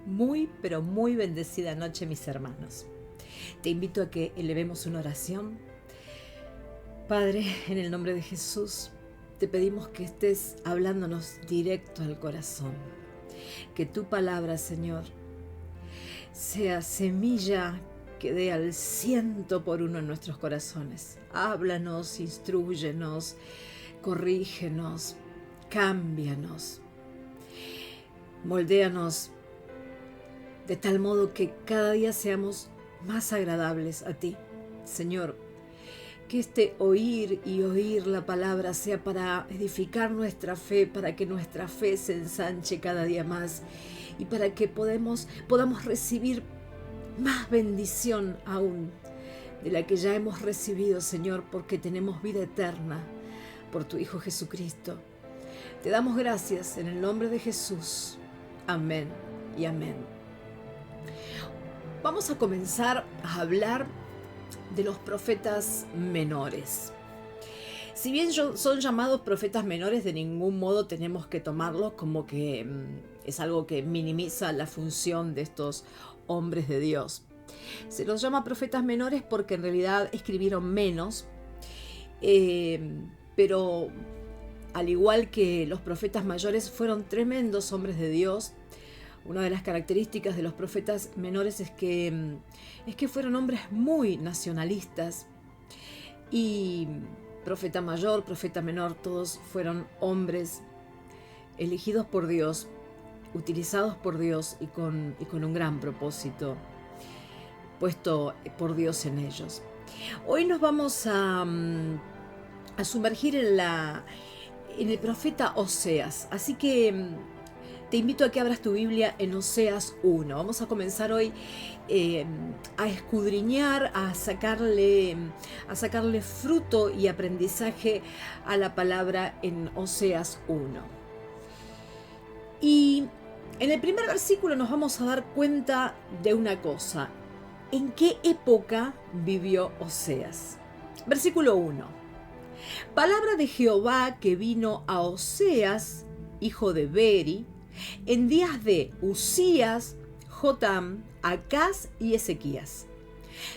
Muy, pero muy bendecida noche, mis hermanos. Te invito a que elevemos una oración. Padre, en el nombre de Jesús, te pedimos que estés hablándonos directo al corazón. Que tu palabra, Señor, sea semilla que dé al 100% en nuestros corazones. Háblanos, instrúyenos, corrígenos, cámbianos, moldéanos de tal modo que cada día seamos más agradables a ti. Señor, que este oír y oír la palabra sea para edificar nuestra fe, para que nuestra fe se ensanche cada día más y para que podamos recibir más bendición aún de la que ya hemos recibido, Señor, porque tenemos vida eterna por tu Hijo Jesucristo. Te damos gracias en el nombre de Jesús. Amén y amén. Vamos a comenzar a hablar de los profetas menores. Si bien son llamados profetas menores, de ningún modo tenemos que tomarlos como que es algo que minimiza la función de estos hombres de Dios. Se los llama profetas menores porque en realidad escribieron menos, pero al igual que los profetas mayores, fueron tremendos hombres de Dios. Una de las características de los profetas menores es que fueron hombres muy nacionalistas, y profeta mayor, profeta menor, todos fueron hombres elegidos por Dios, utilizados por Dios y con un gran propósito puesto por Dios en ellos. Hoy nos vamos a sumergir en el profeta Oseas, así que te invito a que abras tu Biblia en Oseas 1. Vamos a comenzar hoy a escudriñar, a sacarle fruto y aprendizaje a la palabra en Oseas 1. Y en el primer versículo nos vamos a dar cuenta de una cosa. ¿En qué época vivió Oseas? Versículo 1. Palabra de Jehová que vino a Oseas, hijo de Beri, en días de Usías, Jotam, Acaz y Ezequías,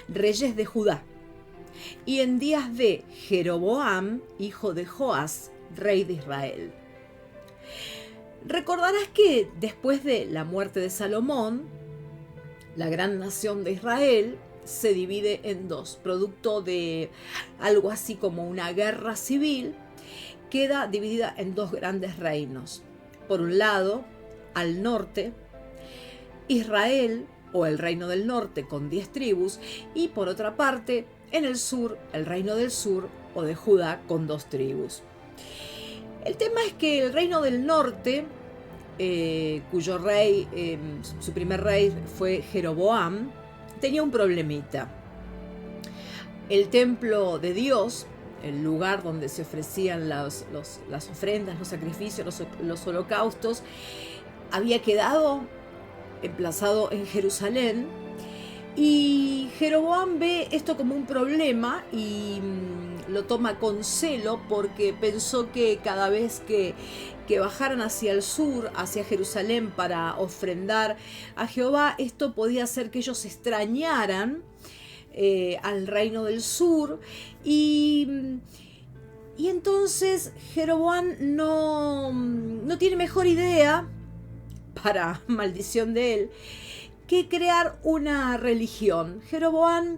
reyes de Judá, y en días de Jeroboam, hijo de Joás, rey de Israel. Recordarás que después de la muerte de Salomón, la gran nación de Israel se divide en dos, producto de algo así como una guerra civil. Queda dividida en dos grandes reinos. Por un lado, al norte, Israel o el reino del norte con 10 tribus, y por otra parte, en el sur, el reino del sur o de Judá con 2 tribus. El tema es que el reino del norte, cuyo rey, su primer rey fue Jeroboam, tenía un problemita. El templo de Dios, el lugar donde se ofrecían las ofrendas, los sacrificios, los holocaustos, había quedado emplazado en Jerusalén, y Jeroboam ve esto como un problema y lo toma con celo, porque pensó que cada vez que bajaran hacia el sur, hacia Jerusalén, para ofrendar a Jehová, esto podía hacer que ellos extrañaran al reino del sur, y entonces Jeroboam no tiene mejor idea, para maldición de él, que crear una religión. Jeroboam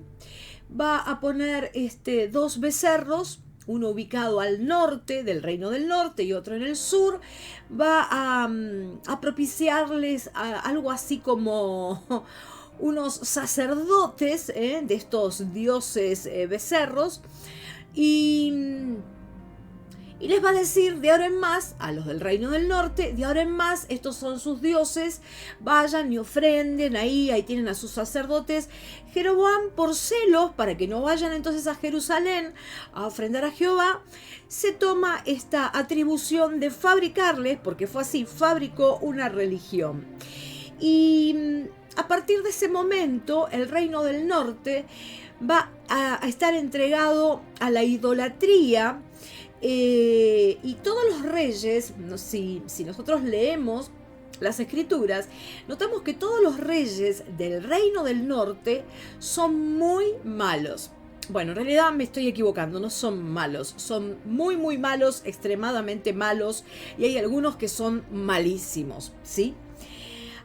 va a poner 2 becerros, uno ubicado al norte del reino del norte y otro en el sur. Va a propiciarles algo así como unos sacerdotes de estos dioses becerros, y les va a decir de ahora en más, a los del reino del norte, de ahora en más, estos son sus dioses, vayan y ofrenden ahí tienen a sus sacerdotes. Jeroboam, por celos, para que no vayan entonces a Jerusalén a ofrendar a Jehová, se toma esta atribución de fabricarles, porque fue así, fabricó una religión. Y a partir de ese momento, el reino del norte va a estar entregado a la idolatría. Y todos los reyes, si nosotros leemos las escrituras, notamos que todos los reyes del reino del norte son muy malos. Bueno, en realidad me estoy equivocando, no son malos, son muy muy malos, extremadamente malos, y hay algunos que son malísimos, ¿sí?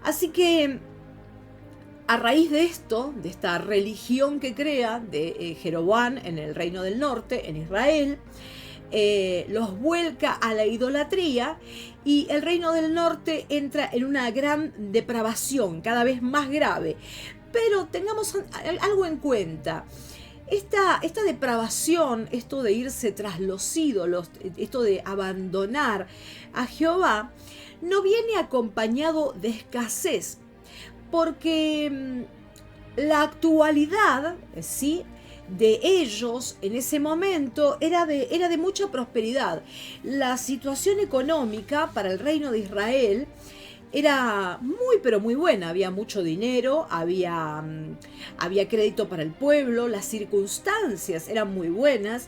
Así que a raíz de esto, de esta religión que crea de Jeroboam en el reino del norte, en Israel, los vuelca a la idolatría y el reino del norte entra en una gran depravación, cada vez más grave. Pero tengamos algo en cuenta. Esta depravación, esto de irse tras los ídolos, esto de abandonar a Jehová, no viene acompañado de escasez, porque la actualidad, ¿sí?, de ellos en ese momento era de mucha prosperidad. La situación económica para el reino de Israel era muy pero muy buena, había mucho dinero, había crédito para el pueblo, las circunstancias eran muy buenas,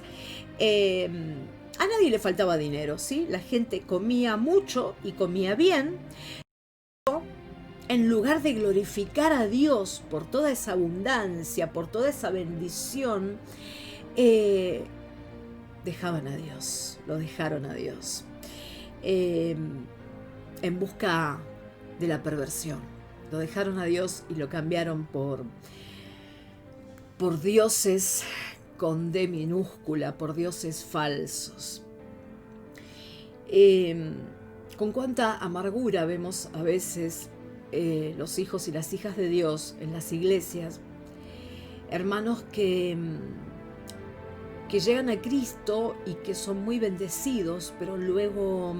a nadie le faltaba dinero, ¿sí? La gente comía mucho y comía bien. En lugar de glorificar a Dios por toda esa abundancia, por toda esa bendición, dejaban a Dios, lo dejaron a Dios, en busca de la perversión. Lo dejaron a Dios y lo cambiaron por dioses con D minúscula, por dioses falsos. Con cuánta amargura vemos a veces los hijos y las hijas de Dios en las iglesias, hermanos que llegan a Cristo y que son muy bendecidos, pero luego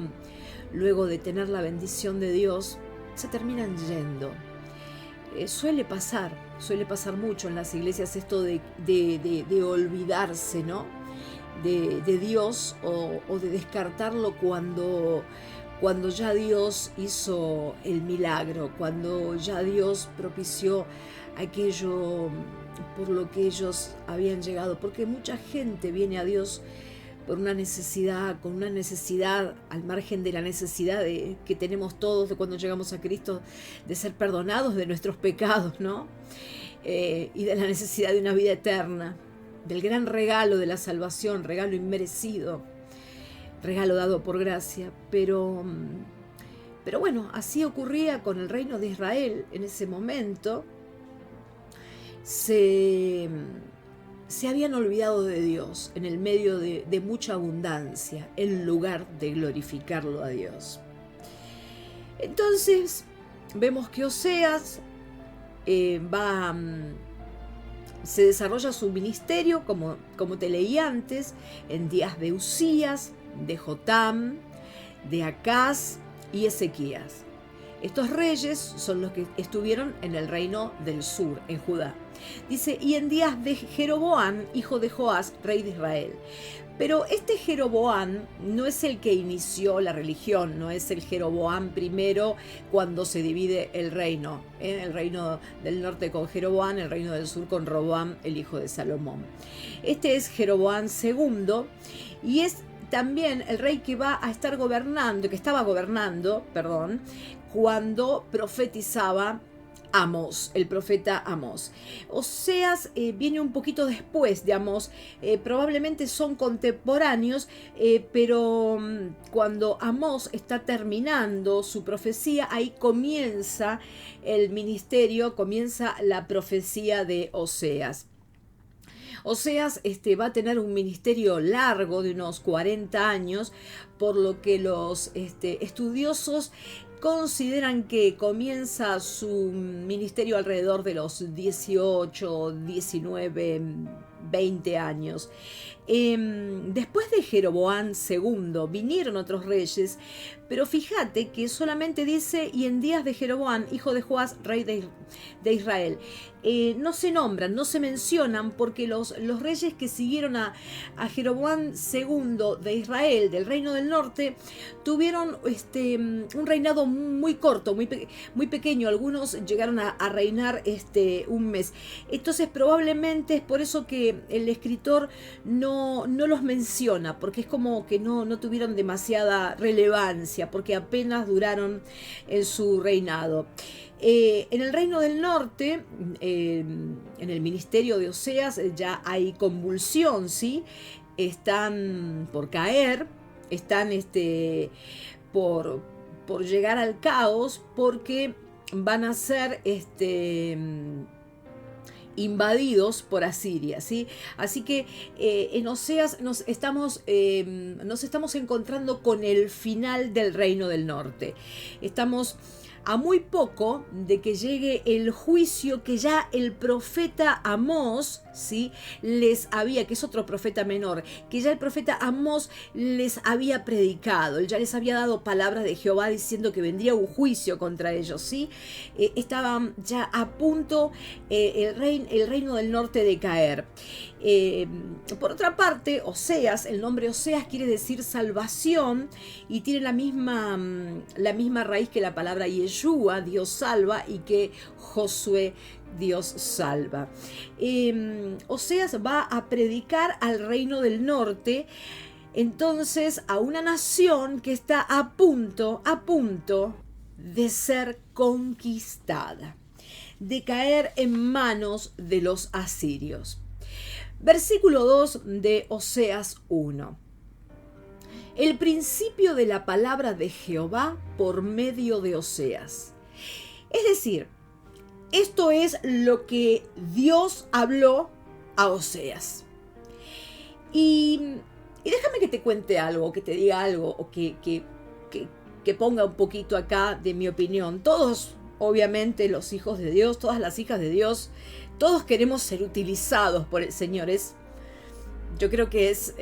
de tener la bendición de Dios, se terminan yendo. Suele pasar mucho en las iglesias esto de olvidarse, ¿no?, de Dios o de descartarlo cuando ya Dios hizo el milagro, cuando ya Dios propició aquello por lo que ellos habían llegado, porque mucha gente viene a Dios por una necesidad, con una necesidad al margen de la necesidad que tenemos todos de cuando llegamos a Cristo, de ser perdonados de nuestros pecados, ¿no? Y de la necesidad de una vida eterna, del gran regalo de la salvación, regalo inmerecido, regalo dado por gracia, pero bueno, así ocurría con el reino de Israel en ese momento. Se habían olvidado de Dios en el medio de mucha abundancia, en lugar de glorificarlo a Dios. Entonces vemos que Oseas se desarrolla su ministerio, como te leí antes, en días de Usías, de Jotam, de Acaz y Ezequías. Estos reyes son los que estuvieron en el reino del sur, en Judá. Dice, y en días de Jeroboam, hijo de Joás, rey de Israel. Pero este Jeroboam no es el que inició la religión, no es el Jeroboam primero cuando se divide el reino. El reino del norte con Jeroboam, el reino del sur con Roboam, el hijo de Salomón. Este es Jeroboam segundo y es también el rey que va a estar gobernando, que estaba gobernando, cuando profetizaba Amós, el profeta Amós. Oseas viene un poquito después de Amós, probablemente son contemporáneos, pero cuando Amós está terminando su profecía, ahí comienza el ministerio, comienza la profecía de Oseas. Oseas va a tener un ministerio largo de unos 40 años, por lo que los estudiosos consideran que comienza su ministerio alrededor de los 18, 19, 20 años. Después de Jeroboam II vinieron otros reyes, pero fíjate que solamente dice, y en días de Jeroboam, hijo de Joás, rey de Israel. No se nombran, no se mencionan, porque los reyes que siguieron a Jeroboam II de Israel, del reino del norte, tuvieron un reinado muy corto, muy pequeño. Algunos llegaron a reinar un mes. Entonces probablemente es por eso que que el escritor no los menciona, porque es como que no tuvieron demasiada relevancia, porque apenas duraron en su reinado. En el Reino del Norte, en el ministerio de Oseas, ya hay convulsión, ¿sí? Están por caer, están por llegar al caos, porque van a ser invadidos por Asiria, ¿sí? Así que en Oseas nos estamos encontrando con el final del Reino del Norte. Estamos a muy poco de que llegue el juicio que ya el profeta Amós, ¿sí?, les había, que es otro profeta menor, que ya el profeta Amós les había predicado, él ya les había dado palabras de Jehová diciendo que vendría un juicio contra ellos, ¿sí? Estaban ya a punto el reino del norte de caer. Por otra parte, Oseas, el nombre Oseas quiere decir salvación y tiene la misma raíz que la palabra Yeshua, Dios salva, y que Josué, Dios salva. Oseas va a predicar al reino del norte, entonces a una nación que está a punto de ser conquistada, de caer en manos de los asirios. Versículo 2 de Oseas 1. El principio de la palabra de Jehová por medio de Oseas. Es decir, esto es lo que Dios habló a Oseas. Y déjame que te cuente algo, que te diga algo, o que ponga un poquito acá de mi opinión. Todos, obviamente, los hijos de Dios, todas las hijas de Dios, todos queremos ser utilizados por el Señor. Yo creo que es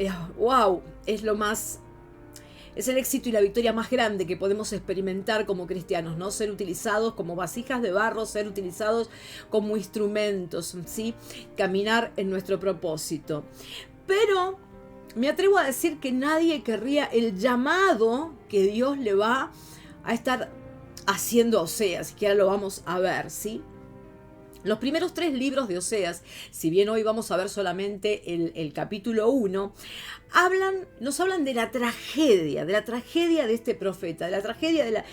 el éxito y la victoria más grande que podemos experimentar como cristianos, ¿no? Ser utilizados como vasijas de barro, ser utilizados como instrumentos, ¿sí? Caminar en nuestro propósito. Pero me atrevo a decir que nadie querría el llamado que Dios le va a estar haciendo a Oseas, que ahora lo vamos a ver, ¿sí? Los primeros 3 libros de Oseas, si bien hoy vamos a ver solamente el capítulo 1, nos hablan de la tragedia de este profeta, de la tragedia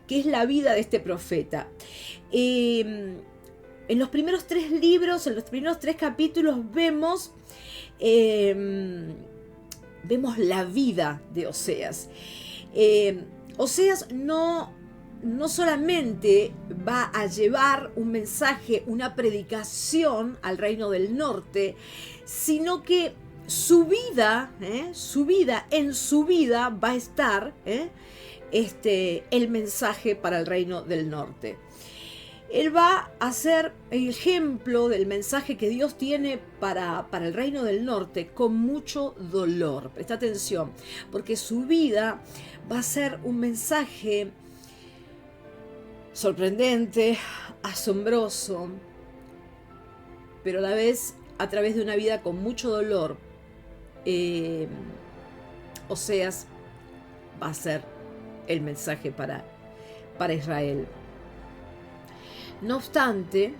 que es la vida de este profeta. En los primeros 3 libros, en los primeros 3 capítulos vemos la vida de Oseas. Oseas no solamente va a llevar un mensaje, una predicación al reino del norte, sino que en su vida va a estar el mensaje para el reino del norte. Él va a ser ejemplo del mensaje que Dios tiene para el reino del norte con mucho dolor. Presta atención, porque su vida va a ser un mensaje sorprendente, asombroso, pero a la vez a través de una vida con mucho dolor. Oseas va a ser el mensaje para Israel. No obstante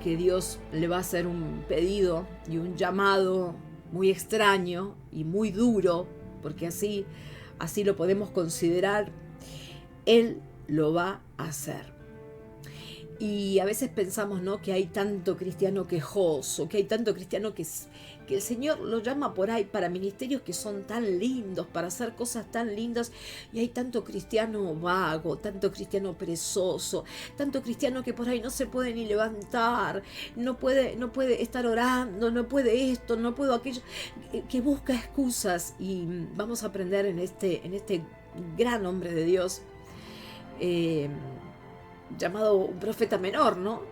que Dios le va a hacer un pedido y un llamado muy extraño y muy duro, porque así lo podemos considerar, Él lo va a hacer. Y a veces pensamos, ¿no?, que hay tanto cristiano quejoso, que hay tanto cristiano que el Señor lo llama por ahí para ministerios que son tan lindos, para hacer cosas tan lindas, y hay tanto cristiano vago, tanto cristiano perezoso, tanto cristiano que por ahí no se puede ni levantar, no puede estar orando, no puede esto, no puedo aquello, que busca excusas. Y vamos a aprender en este gran hombre de Dios, llamado un profeta menor, ¿no?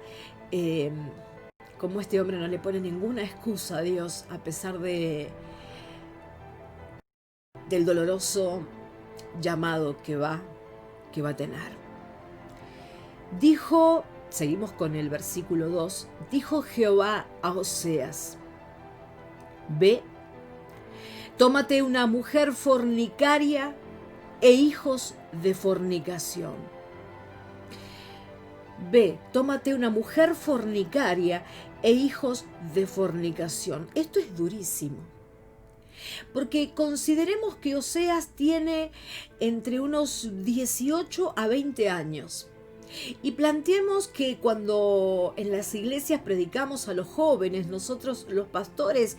Como este hombre no le pone ninguna excusa a Dios a pesar del doloroso llamado que va a tener. Seguimos con el versículo 2, dijo Jehová a Oseas: ve, tómate una mujer fornicaria e hijos de fornicación. Ve, tómate una mujer fornicaria e hijos de fornicación. Esto es durísimo. Porque consideremos que Oseas tiene entre unos 18 a 20 años. Y planteemos que cuando en las iglesias predicamos a los jóvenes, nosotros los pastores,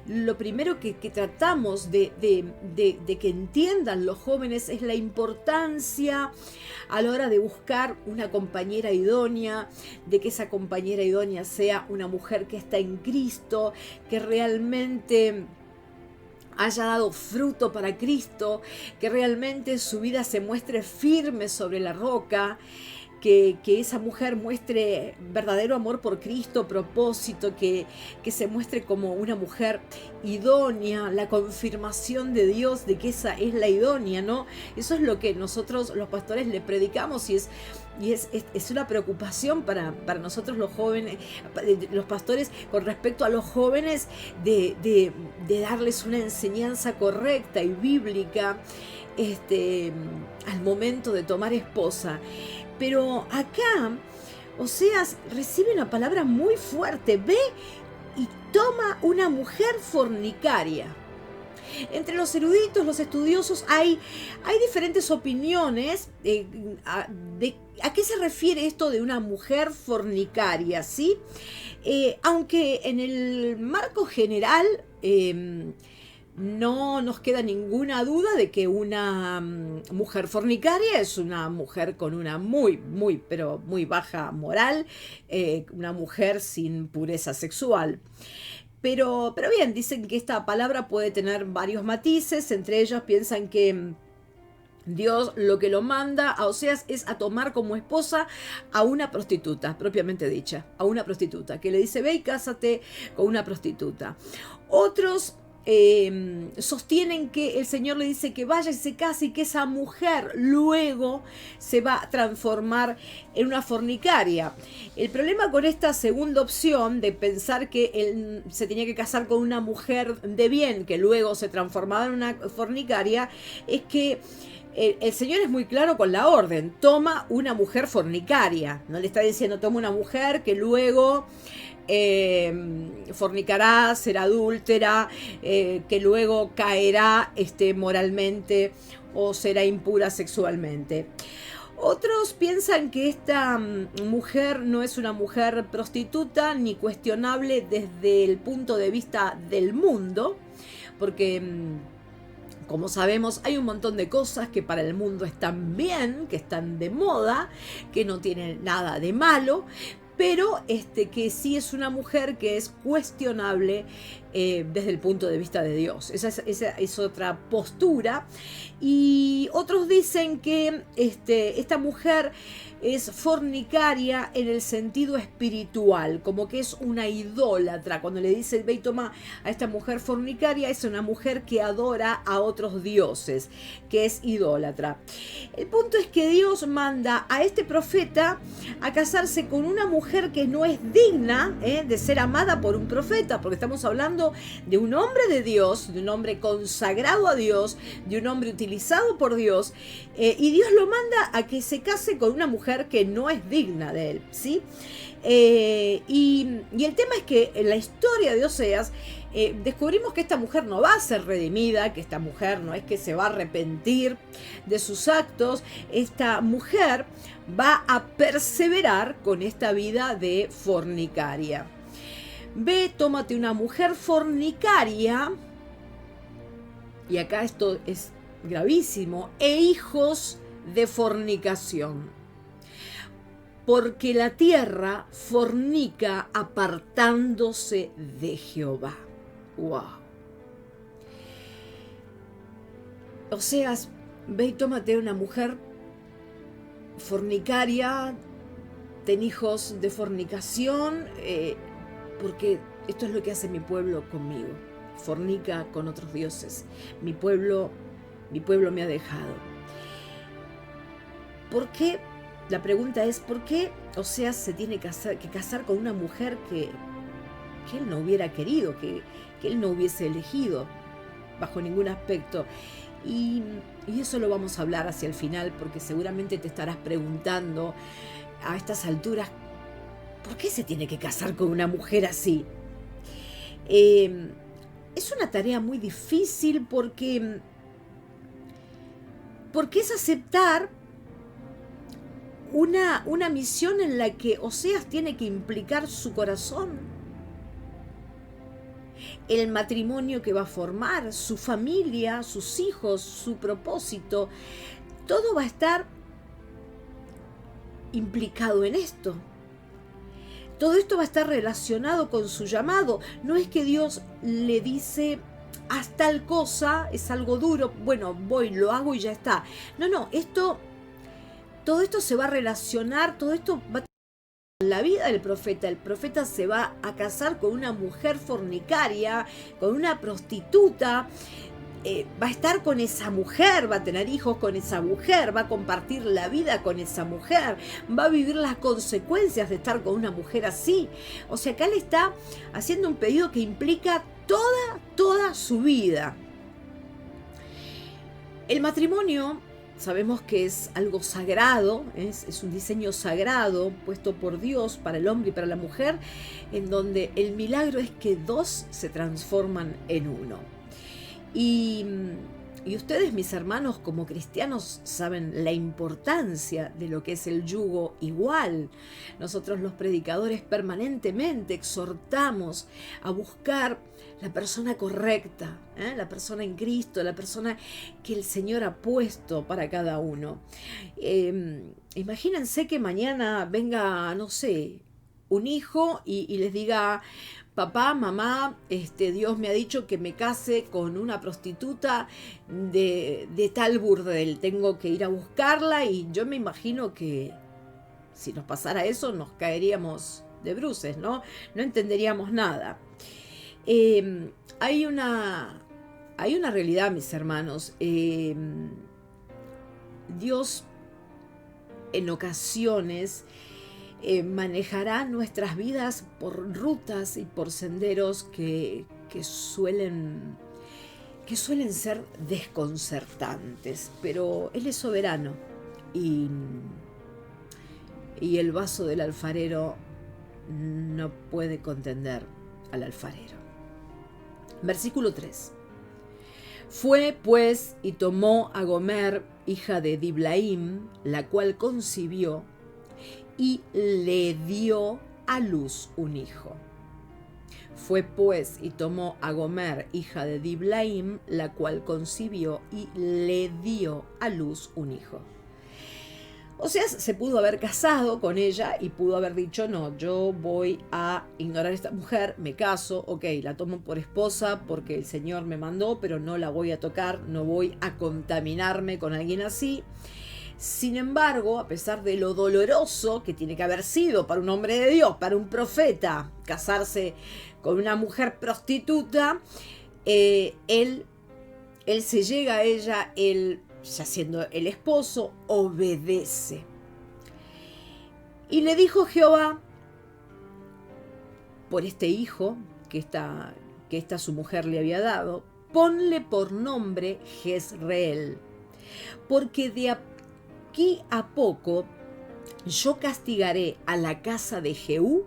lo primero que tratamos de que entiendan los jóvenes es la importancia a la hora de buscar una compañera idónea, de que esa compañera idónea sea una mujer que está en Cristo, que realmente haya dado fruto para Cristo, que realmente su vida se muestre firme sobre la roca, que esa mujer muestre verdadero amor por Cristo, propósito, que se muestre como una mujer idónea, la confirmación de Dios de que esa es la idónea, ¿no? Eso es lo que nosotros los pastores le predicamos y es una preocupación para nosotros los jóvenes, los pastores, con respecto a los jóvenes, de darles una enseñanza correcta y bíblica al momento de tomar esposa. Pero acá, Oseas recibe una palabra muy fuerte. Ve y toma una mujer fornicaria. Entre los eruditos, los estudiosos, hay diferentes opiniones a qué se refiere esto de una mujer fornicaria, ¿sí? Aunque en el marco general no nos queda ninguna duda de que una mujer fornicaria es una mujer con una pero muy baja moral, una mujer sin pureza sexual. Pero bien, dicen que esta palabra puede tener varios matices. Entre ellos piensan que Dios lo que lo manda a Oseas es a tomar como esposa a una prostituta, propiamente dicha, a una prostituta, que le dice: ve y cásate con una prostituta. Otros sostienen que el Señor le dice que vaya y se case y que esa mujer luego se va a transformar en una fornicaria. El problema con esta segunda opción de pensar que él se tenía que casar con una mujer de bien que luego se transformaba en una fornicaria es que el Señor es muy claro con la orden: toma una mujer fornicaria. No le está diciendo toma una mujer que luego fornicará, será adúltera, que luego caerá moralmente o será impura sexualmente. Otros piensan que esta mujer no es una mujer prostituta ni cuestionable desde el punto de vista del mundo, porque como sabemos, hay un montón de cosas que para el mundo están bien, que están de moda, que no tienen nada de malo, pero que sí es una mujer que es cuestionable desde el punto de vista de Dios. Esa es otra postura. Y otros dicen que esta mujer es fornicaria en el sentido espiritual, como que es una idólatra. Cuando le dice ve y toma a esta mujer fornicaria, es una mujer que adora a otros dioses, que es idólatra. El punto es que Dios manda a este profeta a casarse con una mujer que no es digna de ser amada por un profeta, porque estamos hablando de un hombre de Dios, de un hombre consagrado a Dios, de un hombre utilizado por Dios, y Dios lo manda a que se case con una mujer que no es digna de él, ¿sí? Y el tema es que en la historia de Oseas descubrimos que esta mujer no va a ser redimida, que esta mujer no es que se va a arrepentir de sus actos. Esta mujer va a perseverar con esta vida de fornicaria. Ve, tómate una mujer fornicaria, y acá esto es gravísimo, e hijos de fornicación, porque la tierra fornica apartándose de Jehová. ¡Wow! Oseas, ve y tómate una mujer fornicaria, ten hijos de fornicación, porque esto es lo que hace mi pueblo conmigo. Fornica con otros dioses. Mi pueblo me ha dejado. ¿Por qué? La pregunta es, ¿por qué Oseas se tiene que casar con una mujer que él no hubiera querido, que él no hubiese elegido bajo ningún aspecto? Y eso lo vamos a hablar hacia el final, porque seguramente te estarás preguntando a estas alturas, ¿por qué se tiene que casar con una mujer así? Es una tarea muy difícil porque es aceptar una misión en la que Oseas tiene que implicar su corazón, el matrimonio que va a formar, su familia, sus hijos, su propósito. Todo va a estar implicado en esto. Todo esto va a estar relacionado con su llamado. No es que Dios le dice, haz tal cosa, es algo duro, bueno, voy, lo hago y ya está. No, todo esto se va a relacionar, todo esto va a tener la vida del profeta. El profeta se va a casar con una mujer fornicaria, con una prostituta. Va a estar con esa mujer, va a tener hijos con esa mujer, va a compartir la vida con esa mujer, va a vivir las consecuencias de estar con una mujer así. O sea, acá le está haciendo un pedido que implica toda su vida. El matrimonio, sabemos que es algo sagrado, es un diseño sagrado puesto por Dios para el hombre y para la mujer, en donde el milagro es que dos se transforman en uno. Y ustedes, mis hermanos, como cristianos, saben la importancia de lo que es el yugo igual. Nosotros los predicadores permanentemente exhortamos a buscar la persona correcta, la persona en Cristo, la persona que el Señor ha puesto para cada uno. Imagínense que mañana venga, no sé, un hijo y les diga: papá, mamá, Dios me ha dicho que me case con una prostituta de tal burdel. Tengo que ir a buscarla, y yo me imagino que si nos pasara eso nos caeríamos de bruces, ¿no? No entenderíamos nada. Hay una realidad, mis hermanos. Dios en ocasiones manejará nuestras vidas por rutas y por senderos que suelen ser desconcertantes, pero Él es soberano y el vaso del alfarero no puede contender al alfarero. Versículo 3. Fue pues y tomó a Gomer, hija de Diblaim, la cual concibió, y le dio a luz un hijo. Fue pues y tomó a Gomer, hija de Diblaim, la cual concibió y le dio a luz un hijo. O sea, se pudo haber casado con ella y pudo haber dicho: no, yo voy a ignorar a esta mujer, me caso, ok, la tomo por esposa porque el Señor me mandó, pero no la voy a tocar, no voy a contaminarme con alguien así. Sin embargo, a pesar de lo doloroso que tiene que haber sido para un hombre de Dios, para un profeta, casarse con una mujer prostituta, él se llega a ella, él, ya siendo el esposo, obedece. Y le dijo Jehová por este hijo que esta su mujer le había dado: ponle por nombre Jezreel, porque de aquí a poco yo castigaré a la casa de Jehú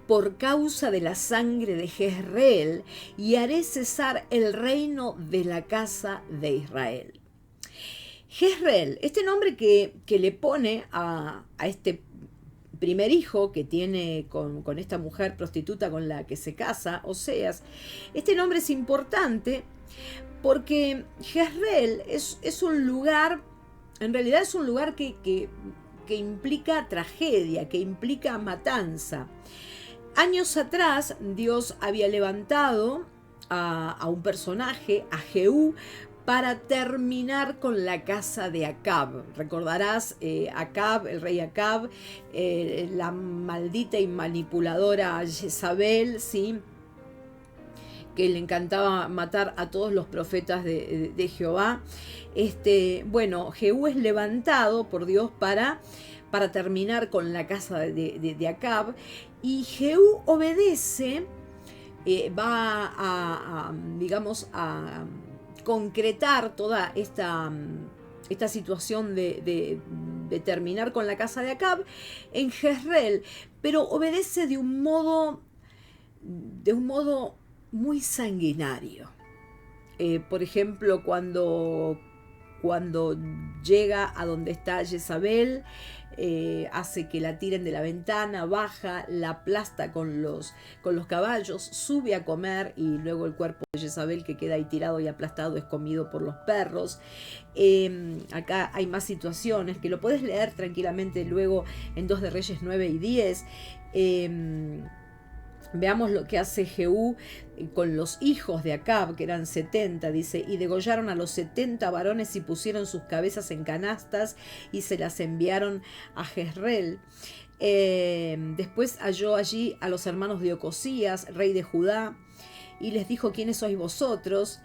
por causa de la sangre de Jezreel, y haré cesar el reino de la casa de Israel. Jezreel, este nombre que le pone a este primer hijo que tiene con esta mujer prostituta con la que se casa, Oseas, este nombre es importante porque Jezreel es un lugar, en realidad es un lugar que implica tragedia, que implica matanza. Años atrás Dios había levantado a un personaje, a Jehú, para terminar con la casa de Acab. Recordarás, Acab, el rey Acab, la maldita y manipuladora Jezabel, ¿sí?, que le encantaba matar a todos los profetas de Jehová. Bueno, Jehú es levantado por Dios para terminar con la casa de Acab, y Jehú obedece, va a concretar toda esta situación de de terminar con la casa de Acab en Jezreel, pero obedece de un modo muy sanguinario. Por ejemplo, cuando llega a donde está Jezabel, hace que la tiren de la ventana, baja, la aplasta con los caballos, sube a comer y luego el cuerpo de Jezabel que queda ahí tirado y aplastado es comido por los perros. Acá hay más situaciones que lo podés leer tranquilamente luego en 2 de Reyes 9 y 10. Veamos lo que hace Jehú con los hijos de Acab, que eran 70, dice, y degollaron a los 70 varones y pusieron sus cabezas en canastas y se las enviaron a Jezreel. Después halló allí a los hermanos de Ocosías, rey de Judá, y les dijo: ¿quiénes sois vosotros?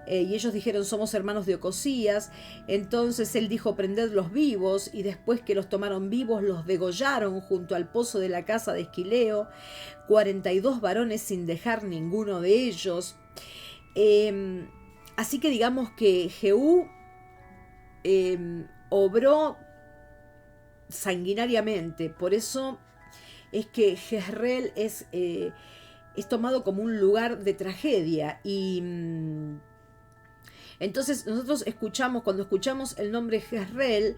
Y ellos dijeron: somos hermanos de Ocosías. Entonces él dijo: prendedlos vivos. Y después que los tomaron vivos, los degollaron junto al pozo de la casa de Esquileo, 42 varones sin dejar ninguno de ellos. Así que digamos que Jehú obró sanguinariamente. Por eso es que Jezreel es tomado como un lugar de tragedia. Y entonces nosotros cuando escuchamos el nombre Jezreel,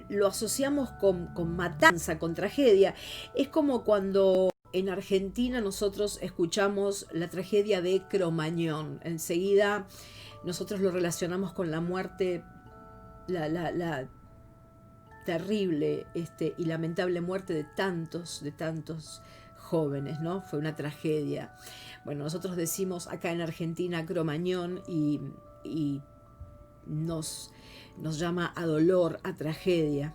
lo asociamos con matanza, con tragedia. Es como cuando en Argentina nosotros escuchamos la tragedia de Cromañón. Enseguida nosotros lo relacionamos con la muerte, la terrible y lamentable muerte de tantos jóvenes, ¿no? Fue una tragedia. Bueno, nosotros decimos acá en Argentina Cromañón y nos llama a dolor, a tragedia.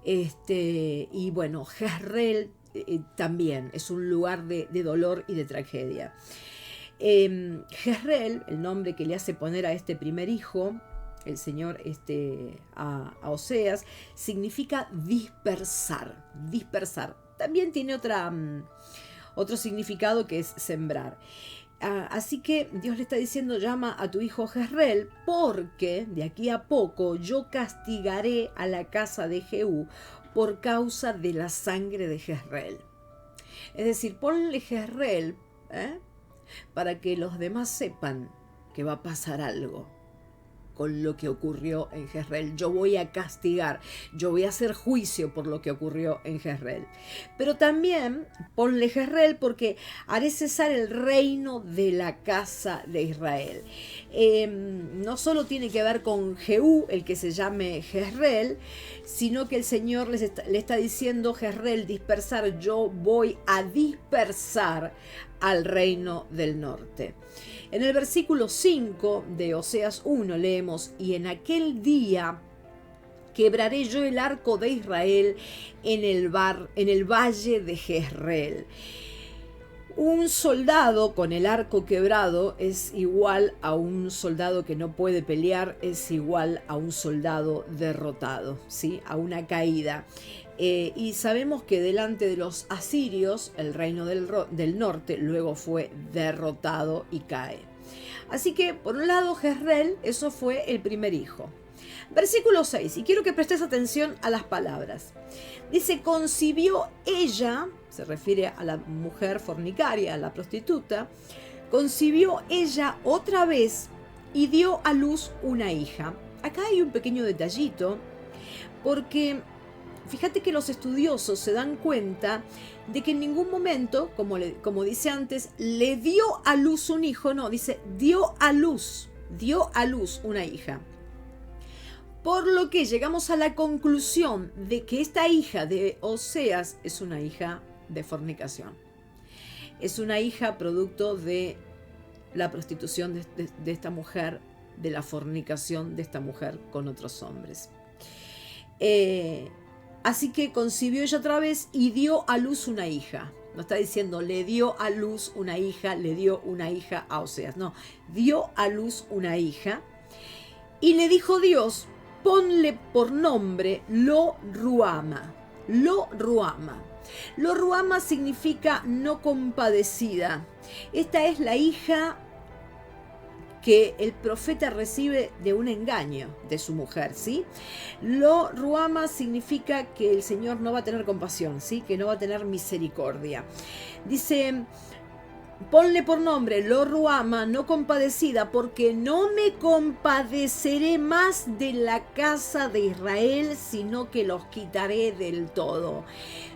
Y bueno, Jezreel también es un lugar de dolor y de tragedia. Jezreel, el nombre que le hace poner a este primer hijo el Señor a Oseas, significa dispersar. También tiene otro significado, que es sembrar. Así que Dios le está diciendo: llama a tu hijo Jezreel, porque de aquí a poco yo castigaré a la casa de Jehú por causa de la sangre de Jezreel. Es decir, ponle Jezreel para que los demás sepan que va a pasar algo con lo que ocurrió en Jezreel. Yo voy a castigar, yo voy a hacer juicio por lo que ocurrió en Jezreel. Pero también ponle Jezreel porque haré cesar el reino de la casa de Israel. No solo tiene que ver con Jehú, el que se llame Jezreel, sino que el Señor le está diciendo: Jezreel, dispersar, yo voy a dispersar al reino del norte. En el versículo 5 de Oseas 1 leemos: y en aquel día quebraré yo el arco de Israel en el valle de Jezreel. Un soldado con el arco quebrado es igual a un soldado que no puede pelear, es igual a un soldado derrotado, ¿sí? A una caída. Y sabemos que delante de los asirios, el reino del norte luego fue derrotado y cae. Así que, por un lado, Jezreel, eso fue el primer hijo. Versículo 6, y quiero que prestes atención a las palabras. Dice: concibió ella, se refiere a la mujer fornicaria, a la prostituta, concibió ella otra vez y dio a luz una hija. Acá hay un pequeño detallito, porque fíjate que los estudiosos se dan cuenta de que en ningún momento, como dice antes, le dio a luz un hijo, no, dice dio a luz una hija. Por lo que llegamos a la conclusión de que esta hija de Oseas es una hija de fornicación. Es una hija producto de la prostitución de esta mujer, de la fornicación de esta mujer con otros hombres. Así que concibió ella otra vez y dio a luz una hija. No está diciendo le dio a luz una hija, le dio una hija a Oseas. No, dio a luz una hija. Y le dijo Dios: ponle por nombre Lo Ruama. Lo Ruama. Lo Ruama significa no compadecida. Esta es la hija que el profeta recibe de un engaño de su mujer, ¿sí? Lo ruama significa que el Señor no va a tener compasión, ¿sí? Que no va a tener misericordia. Dice, ponle por nombre, lo ruama, no compadecida, porque no me compadeceré más de la casa de Israel, sino que los quitaré del todo.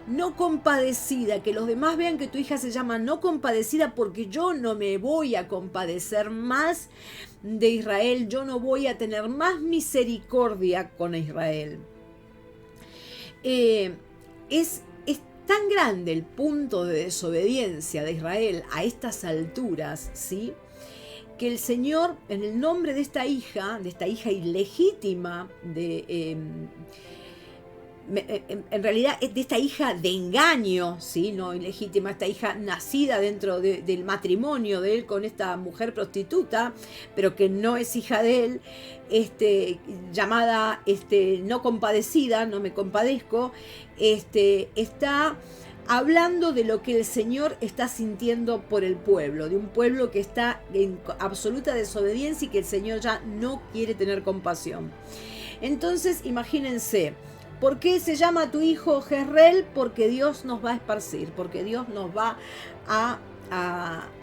No compadecida, que los demás vean que tu hija se llama no compadecida, porque yo no me voy a compadecer más de Israel, yo no voy a tener más misericordia con Israel. Es tan grande el punto de desobediencia de Israel a estas alturas, ¿sí?, que el Señor, en el nombre de esta hija ilegítima, en realidad de esta hija de engaño, ¿sí?, no ilegítima, esta hija nacida dentro del matrimonio de él con esta mujer prostituta, pero que no es hija de él, llamada no compadecida, no me compadezco, está hablando de lo que el Señor está sintiendo por el pueblo, de un pueblo que está en absoluta desobediencia y que el Señor ya no quiere tener compasión. Entonces, imagínense, ¿por qué se llama tu hijo Jezreel? Porque Dios nos va a esparcir, porque Dios nos va a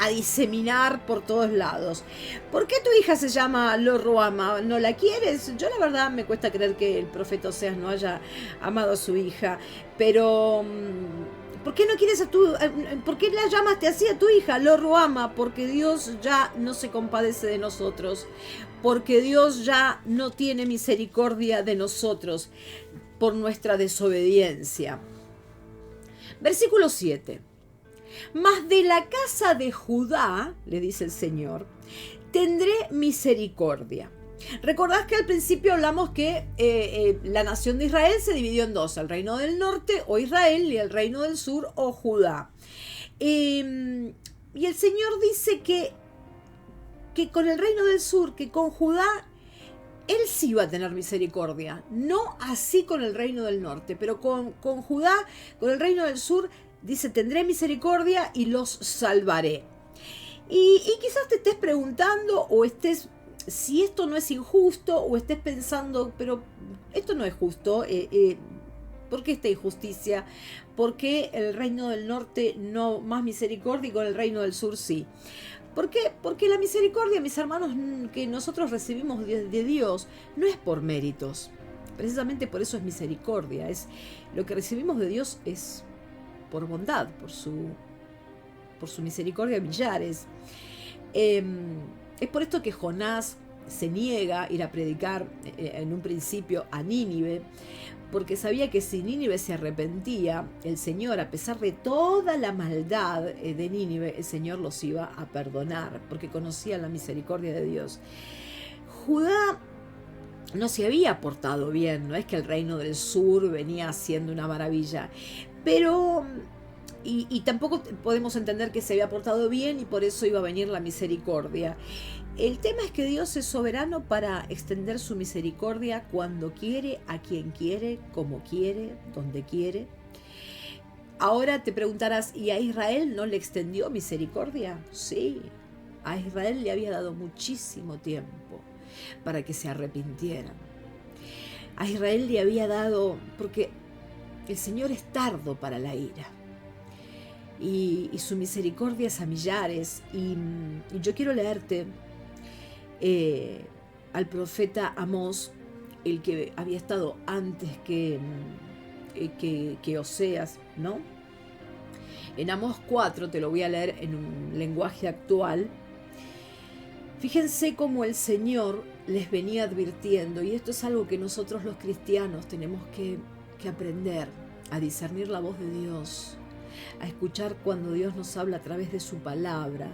diseminar por todos lados. ¿Por qué tu hija se llama Lo Ruama? ¿No la quieres? Yo la verdad me cuesta creer que el profeta Oseas no haya amado a su hija, pero ¿por qué no quieres por qué la llamaste así a tu hija, Lo Ruama? Porque Dios ya no se compadece de nosotros, porque Dios ya no tiene misericordia de nosotros por nuestra desobediencia. Versículo 7. Mas de la casa de Judá, le dice el Señor, tendré misericordia. Recordás que al principio hablamos que la nación de Israel se dividió en dos, el reino del norte o Israel y el reino del sur o Judá. Y el Señor dice que con el reino del sur, que con Judá, Él sí va a tener misericordia, no así con el reino del norte, pero con Judá, con el reino del sur, dice, tendré misericordia y los salvaré. Y quizás te estés preguntando o estés, si esto no es injusto, o estés pensando, pero esto no es justo, ¿por qué esta injusticia? ¿Por qué el reino del norte no más misericordia y con el reino del sur sí? ¿Por qué? Porque la misericordia, mis hermanos, que nosotros recibimos de Dios no es por méritos. Precisamente por eso es misericordia. Lo que recibimos de Dios es por bondad, por su misericordia de millares. Es por esto que Jonás se niega a ir a predicar en un principio a Nínive, porque sabía que si Nínive se arrepentía, el Señor, a pesar de toda la maldad de Nínive, el Señor los iba a perdonar, porque conocía la misericordia de Dios. Judá no se había portado bien, no es que el reino del sur venía haciendo una maravilla, pero y tampoco podemos entender que se había portado bien y por eso iba a venir la misericordia. El tema es que Dios es soberano para extender su misericordia cuando quiere, a quien quiere, como quiere, donde quiere. Ahora te preguntarás, ¿y a Israel no le extendió misericordia? Sí, a Israel le había dado muchísimo tiempo para que se arrepintieran. A Israel le había dado, porque el Señor es tardo para la ira. Y su misericordia es a millares. Y yo quiero leerte al profeta Amós, el que había estado antes que Oseas, ¿no? En Amós 4, te lo voy a leer en un lenguaje actual. Fíjense cómo el Señor les venía advirtiendo, y esto es algo que nosotros los cristianos tenemos que aprender, a discernir la voz de Dios, a escuchar cuando Dios nos habla a través de su palabra,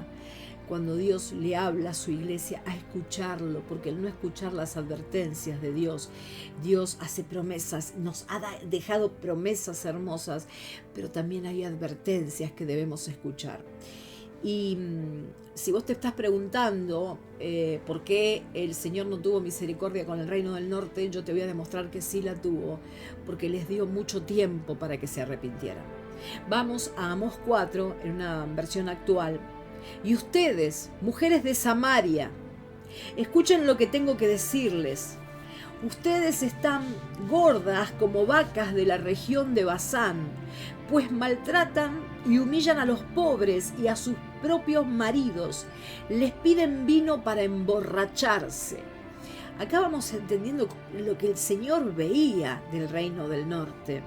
cuando Dios le habla a su iglesia, a escucharlo, porque al no escuchar las advertencias de Dios, Dios hace promesas, nos ha dejado promesas hermosas, pero también hay advertencias que debemos escuchar. Y si vos te estás preguntando por qué el Señor no tuvo misericordia con el reino del norte, yo te voy a demostrar que sí la tuvo, porque les dio mucho tiempo para que se arrepintieran. Vamos a Amós 4, en una versión actual. Y ustedes, mujeres de Samaria, Escuchen lo que tengo que decirles. Ustedes están gordas como vacas de la región de Basán, pues maltratan y humillan a los pobres y a sus propios maridos. Les piden vino para emborracharse. Acá vamos entendiendo lo que el Señor veía del reino del norte.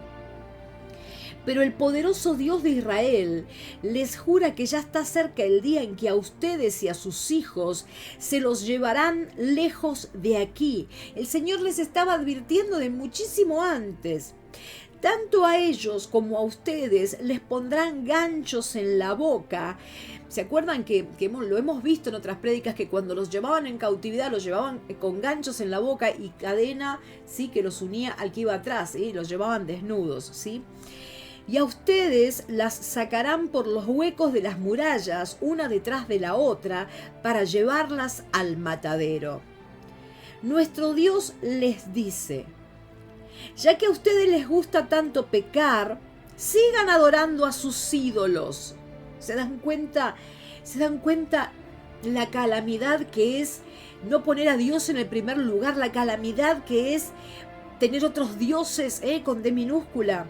Pero el poderoso Dios de Israel les jura que ya está cerca el día en que a ustedes y a sus hijos se los llevarán lejos de aquí. El Señor les estaba advirtiendo de muchísimo antes. Tanto a ellos como a ustedes les pondrán ganchos en la boca. ¿Se acuerdan que lo hemos visto en otras prédicas, que cuando los llevaban en cautividad los llevaban con ganchos en la boca y cadena, ¿sí?, que los unía al que iba atrás, ¿sí? Los llevaban desnudos, ¿sí? Y a ustedes las sacarán por los huecos de las murallas, una detrás de la otra, para llevarlas al matadero. Nuestro Dios les dice: ya que a ustedes les gusta tanto pecar, sigan adorando a sus ídolos. ¿Se dan cuenta? ¿Se dan cuenta la calamidad que es no poner a Dios en el primer lugar? La calamidad que es tener otros dioses, con D minúscula.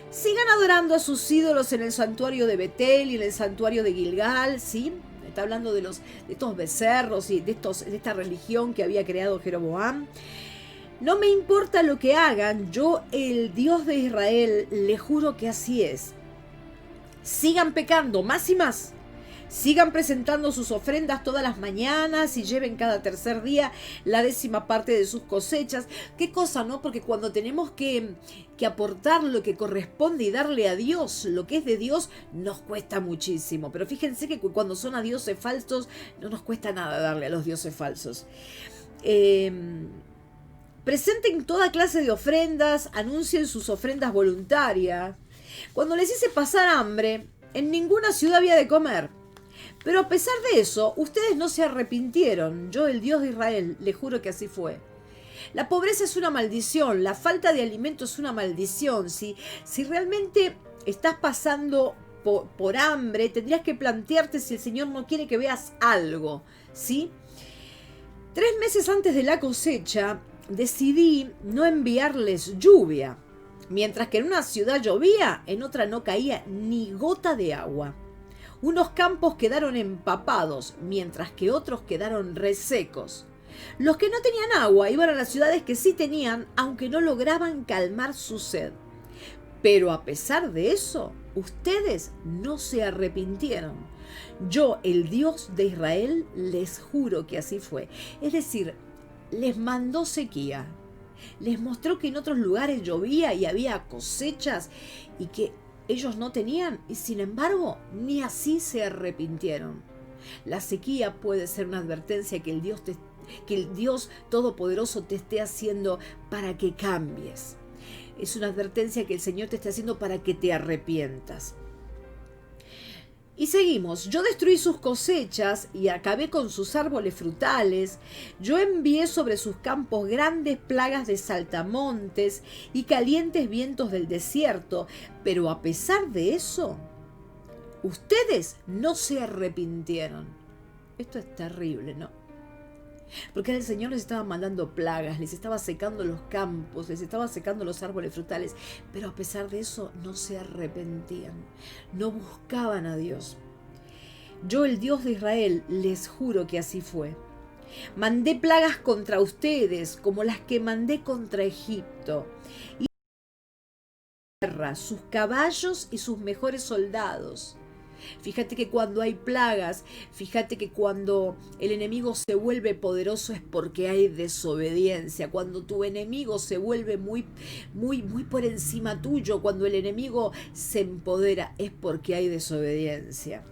Sigan adorando a sus ídolos en el santuario de Betel y en el santuario de Gilgal, ¿sí? Está hablando de estos becerros y de esta religión que había creado Jeroboam. No me importa lo que hagan, yo, el Dios de Israel, les juro que así es. Sigan pecando más y más. Sigan presentando sus ofrendas todas las mañanas y lleven cada tercer día la 10ª parte de sus cosechas. Qué cosa, ¿no? Porque cuando tenemos que aportar lo que corresponde y darle a Dios lo que es de Dios, nos cuesta muchísimo. Pero fíjense que cuando son a dioses falsos, no nos cuesta nada darle a los dioses falsos. Presenten toda clase de ofrendas, anuncien sus ofrendas voluntarias. Cuando les hice pasar hambre, en ninguna ciudad había de comer. Pero a pesar de eso, ustedes no se arrepintieron. Yo, el Dios de Israel, les juro que así fue. La pobreza es una maldición, la falta de alimento es una maldición. Si realmente estás pasando por hambre, tendrías que plantearte si el Señor no quiere que veas algo, ¿sí? 3 meses antes de la cosecha, decidí no enviarles lluvia. Mientras que en una ciudad llovía, en otra no caía ni gota de agua. Unos campos quedaron empapados, mientras que otros quedaron resecos. Los que no tenían agua iban a las ciudades que sí tenían, aunque no lograban calmar su sed. Pero a pesar de eso, ustedes no se arrepintieron. Yo, el Dios de Israel, les juro que así fue. Es decir, les mandó sequía. Les mostró que en otros lugares llovía y había cosechas y que ellos no tenían, y sin embargo, ni así se arrepintieron. La sequía puede ser una advertencia que el Dios Todopoderoso te esté haciendo para que cambies. Es una advertencia que el Señor te esté haciendo para que te arrepientas. Y seguimos. Yo destruí sus cosechas y acabé con sus árboles frutales. Yo envié sobre sus campos grandes plagas de saltamontes y calientes vientos del desierto. Pero a pesar de eso, ustedes no se arrepintieron. Esto es terrible, ¿no? Porque el Señor les estaba mandando plagas, les estaba secando los campos, les estaba secando los árboles frutales, pero a pesar de eso no se arrepentían, no buscaban a Dios. Yo, el Dios de Israel, les juro que así fue. Mandé plagas contra ustedes, como las que mandé contra Egipto, y sus caballos y sus mejores soldados. Fíjate que cuando hay plagas, fíjate que cuando el enemigo se vuelve poderoso es porque hay desobediencia. Cuando tu enemigo se vuelve muy por encima tuyo, cuando el enemigo se empodera, es porque hay desobediencia.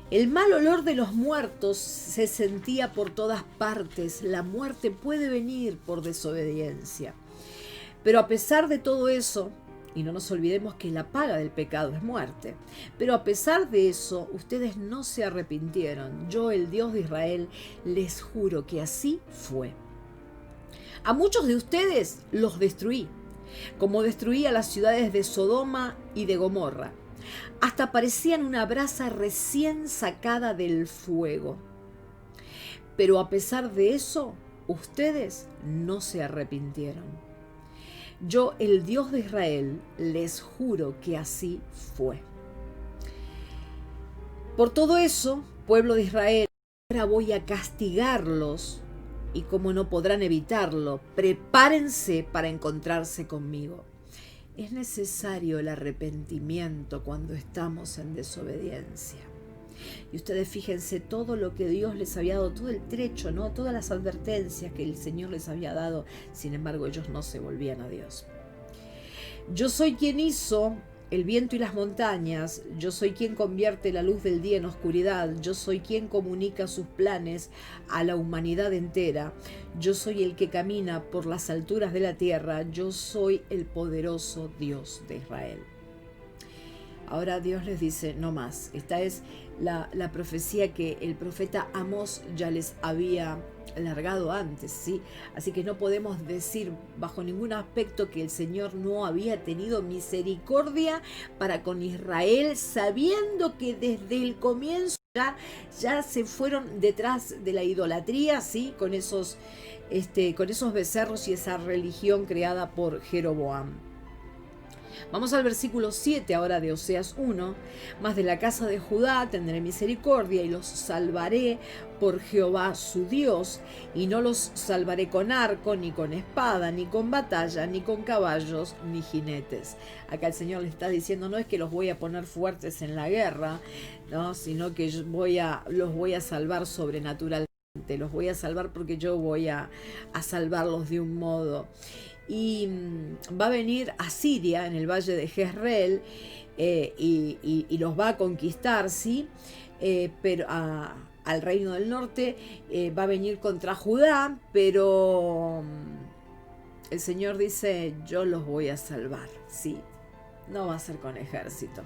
El mal olor de los muertos se sentía por todas partes. La muerte puede venir por desobediencia. Pero a pesar de todo eso, y no nos olvidemos que la paga del pecado es muerte. Pero a pesar de eso, ustedes no se arrepintieron. Yo, el Dios de Israel, les juro que así fue. A muchos de ustedes los destruí, como destruí a las ciudades de Sodoma y de Gomorra. Hasta parecían una brasa recién sacada del fuego. Pero a pesar de eso, ustedes no se arrepintieron. Yo, el Dios de Israel, les juro que así fue. Por todo eso, pueblo de Israel, ahora voy a castigarlos y como no podrán evitarlo, prepárense para encontrarse conmigo. Es necesario el arrepentimiento cuando estamos en desobediencia. Y ustedes fíjense todo lo que Dios les había dado, todo el trecho, ¿no? Todas las advertencias que el Señor les había dado. Sin embargo, ellos no se volvían a Dios. Yo soy quien hizo el viento y las montañas. Yo soy quien convierte la luz del día en oscuridad. Yo soy quien comunica sus planes a la humanidad entera. Yo soy el que camina por las alturas de la tierra. Yo soy el poderoso Dios de Israel. Ahora Dios les dice, no más. Esta es la profecía que el profeta Amós ya les había largado antes, ¿sí? Así que no podemos decir bajo ningún aspecto que el Señor no había tenido misericordia para con Israel, sabiendo que desde el comienzo ya se fueron detrás de la idolatría, ¿sí? Con esos becerros y esa religión creada por Jeroboam. Vamos al versículo 7 ahora de Oseas 1. Mas de la casa de Judá tendré misericordia y los salvaré por Jehová su Dios, y no los salvaré con arco, ni con espada, ni con batalla, ni con caballos, ni jinetes. Acá el Señor le está diciendo, no es que los voy a poner fuertes en la guerra, ¿no? Sino que los voy a salvar sobrenaturalmente, los voy a salvar porque yo voy a salvarlos de un modo. Y va a venir Asiria en el valle de Jezreel y los va a conquistar, ¿sí? Pero al reino del norte va a venir contra Judá, pero el Señor dice, yo los voy a salvar, ¿sí? No va a ser con ejército.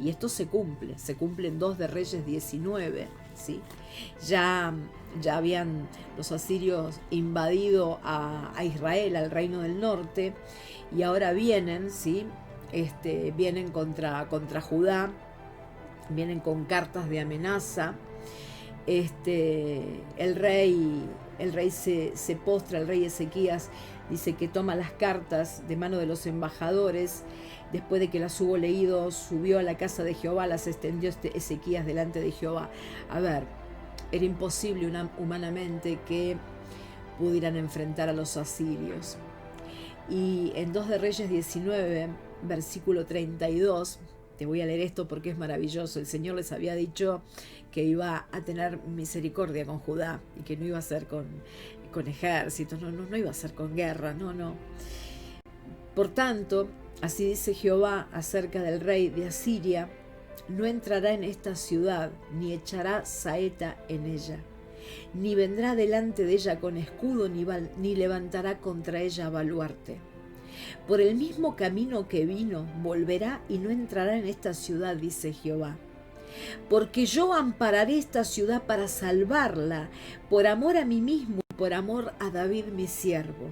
Y esto se cumple en 2 de Reyes 19, ¿sí? Ya habían los asirios invadido a Israel, al reino del norte, y ahora vienen, ¿sí? Vienen contra Judá, vienen con cartas de amenaza. El rey se postra, el rey Ezequías dice que toma las cartas de mano de los embajadores. Después de que las hubo leído, subió a la casa de Jehová, las extendió Ezequías delante de Jehová. A ver, era imposible humanamente que pudieran enfrentar a los asirios. Y en 2 de Reyes 19, versículo 32, te voy a leer esto porque es maravilloso. El Señor les había dicho que iba a tener misericordia con Judá y que no iba a ser con ejércitos, no iba a ser con guerra, no. Por tanto, así dice Jehová acerca del rey de Asiria, no entrará en esta ciudad, ni echará saeta en ella, ni vendrá delante de ella con escudo, ni levantará contra ella baluarte. Por el mismo camino que vino, volverá y no entrará en esta ciudad, dice Jehová. Porque yo ampararé esta ciudad para salvarla, por amor a mí mismo y por amor a David mi siervo.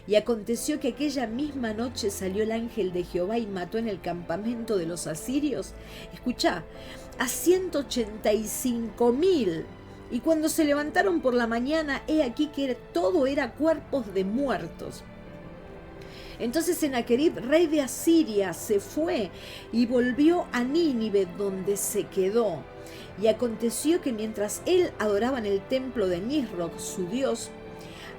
Y aconteció que aquella misma noche salió el ángel de Jehová y mató en el campamento de los asirios, escuchá, a 185,000. Y cuando se levantaron por la mañana, he aquí que todo era cuerpos de muertos. Entonces Sennacherib, rey de Asiria, se fue y volvió a Nínive, donde se quedó. Y aconteció que mientras él adoraba en el templo de Nisroch, su dios,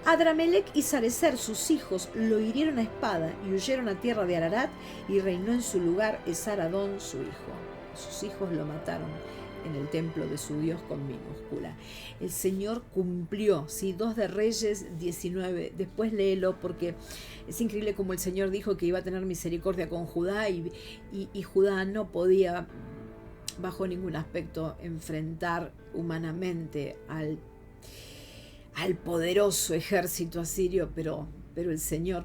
Adramelech y Sarecer, sus hijos, lo hirieron a espada y huyeron a tierra de Ararat, y reinó en su lugar Esaradón, su hijo. Sus hijos lo mataron en el templo de su Dios con minúscula. El Señor cumplió, ¿sí? 2 de Reyes 19. Después léelo porque es increíble como el Señor dijo que iba a tener misericordia con Judá y Judá no podía bajo ningún aspecto enfrentar humanamente al poderoso ejército asirio, pero el Señor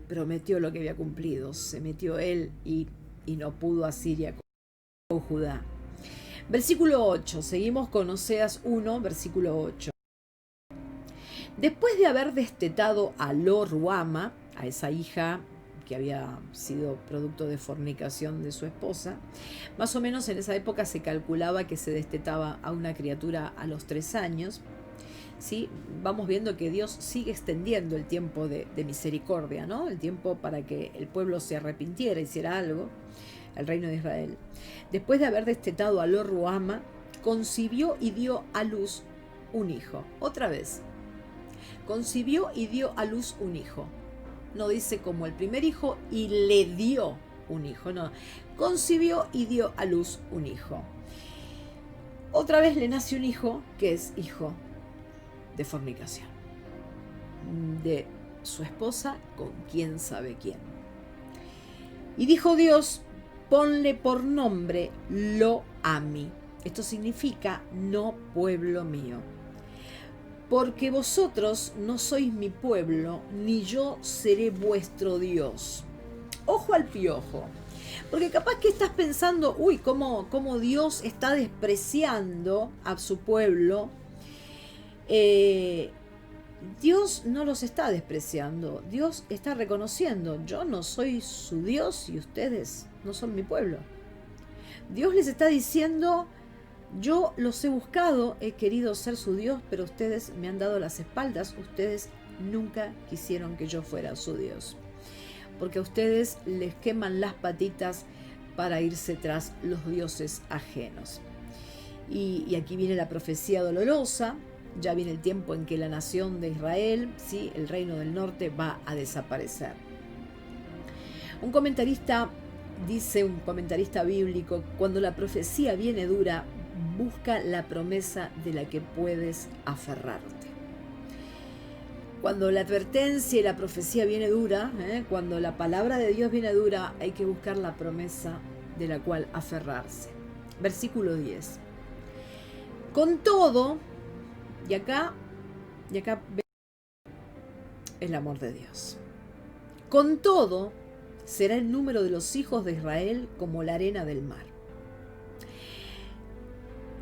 prometió lo que había cumplido. Se metió él y no pudo Asiria con Judá. Versículo 8, seguimos con Oseas 1, versículo 8. Después de haber destetado a Lo-Ruama, a esa hija que había sido producto de fornicación de su esposa, más o menos en esa época se calculaba que se destetaba a una criatura a los 3 años, ¿sí? Vamos viendo que Dios sigue extendiendo el tiempo de misericordia, ¿no? El tiempo para que el pueblo se arrepintiera, hiciera algo, el reino de Israel. Después de haber destetado a Lo-Ruhama, concibió y dio a luz un hijo. Otra vez, concibió y dio a luz un hijo. No dice como el primer hijo y le dio un hijo, no. Concibió y dio a luz un hijo. Otra vez le nace un hijo que es hijo de fornicación, de su esposa con quién sabe quién. Y dijo Dios, ponle por nombre Lo-Ami. Esto significa no pueblo mío. Porque vosotros no sois mi pueblo, ni yo seré vuestro Dios. Ojo al piojo. Porque capaz que estás pensando, uy, cómo Dios está despreciando a su pueblo. Dios no los está despreciando. Dios está reconociendo, yo no soy su Dios y ustedes no son mi pueblo. Dios les está diciendo, yo los he buscado, he querido ser su Dios, pero ustedes me han dado las espaldas, ustedes nunca quisieron que yo fuera su Dios. Porque a ustedes les queman las patitas para irse tras los dioses ajenos. Y aquí viene la profecía dolorosa, ya viene el tiempo en que la nación de Israel, ¿sí? El reino del norte, va a desaparecer. Un comentarista bíblico, cuando la profecía viene dura, busca la promesa de la que puedes aferrarte. Cuando la advertencia y la profecía viene dura, cuando la palabra de Dios viene dura, hay que buscar la promesa de la cual aferrarse. Versículo 10. Con todo, y acá el amor de Dios. Con todo, será el número de los hijos de Israel como la arena del mar.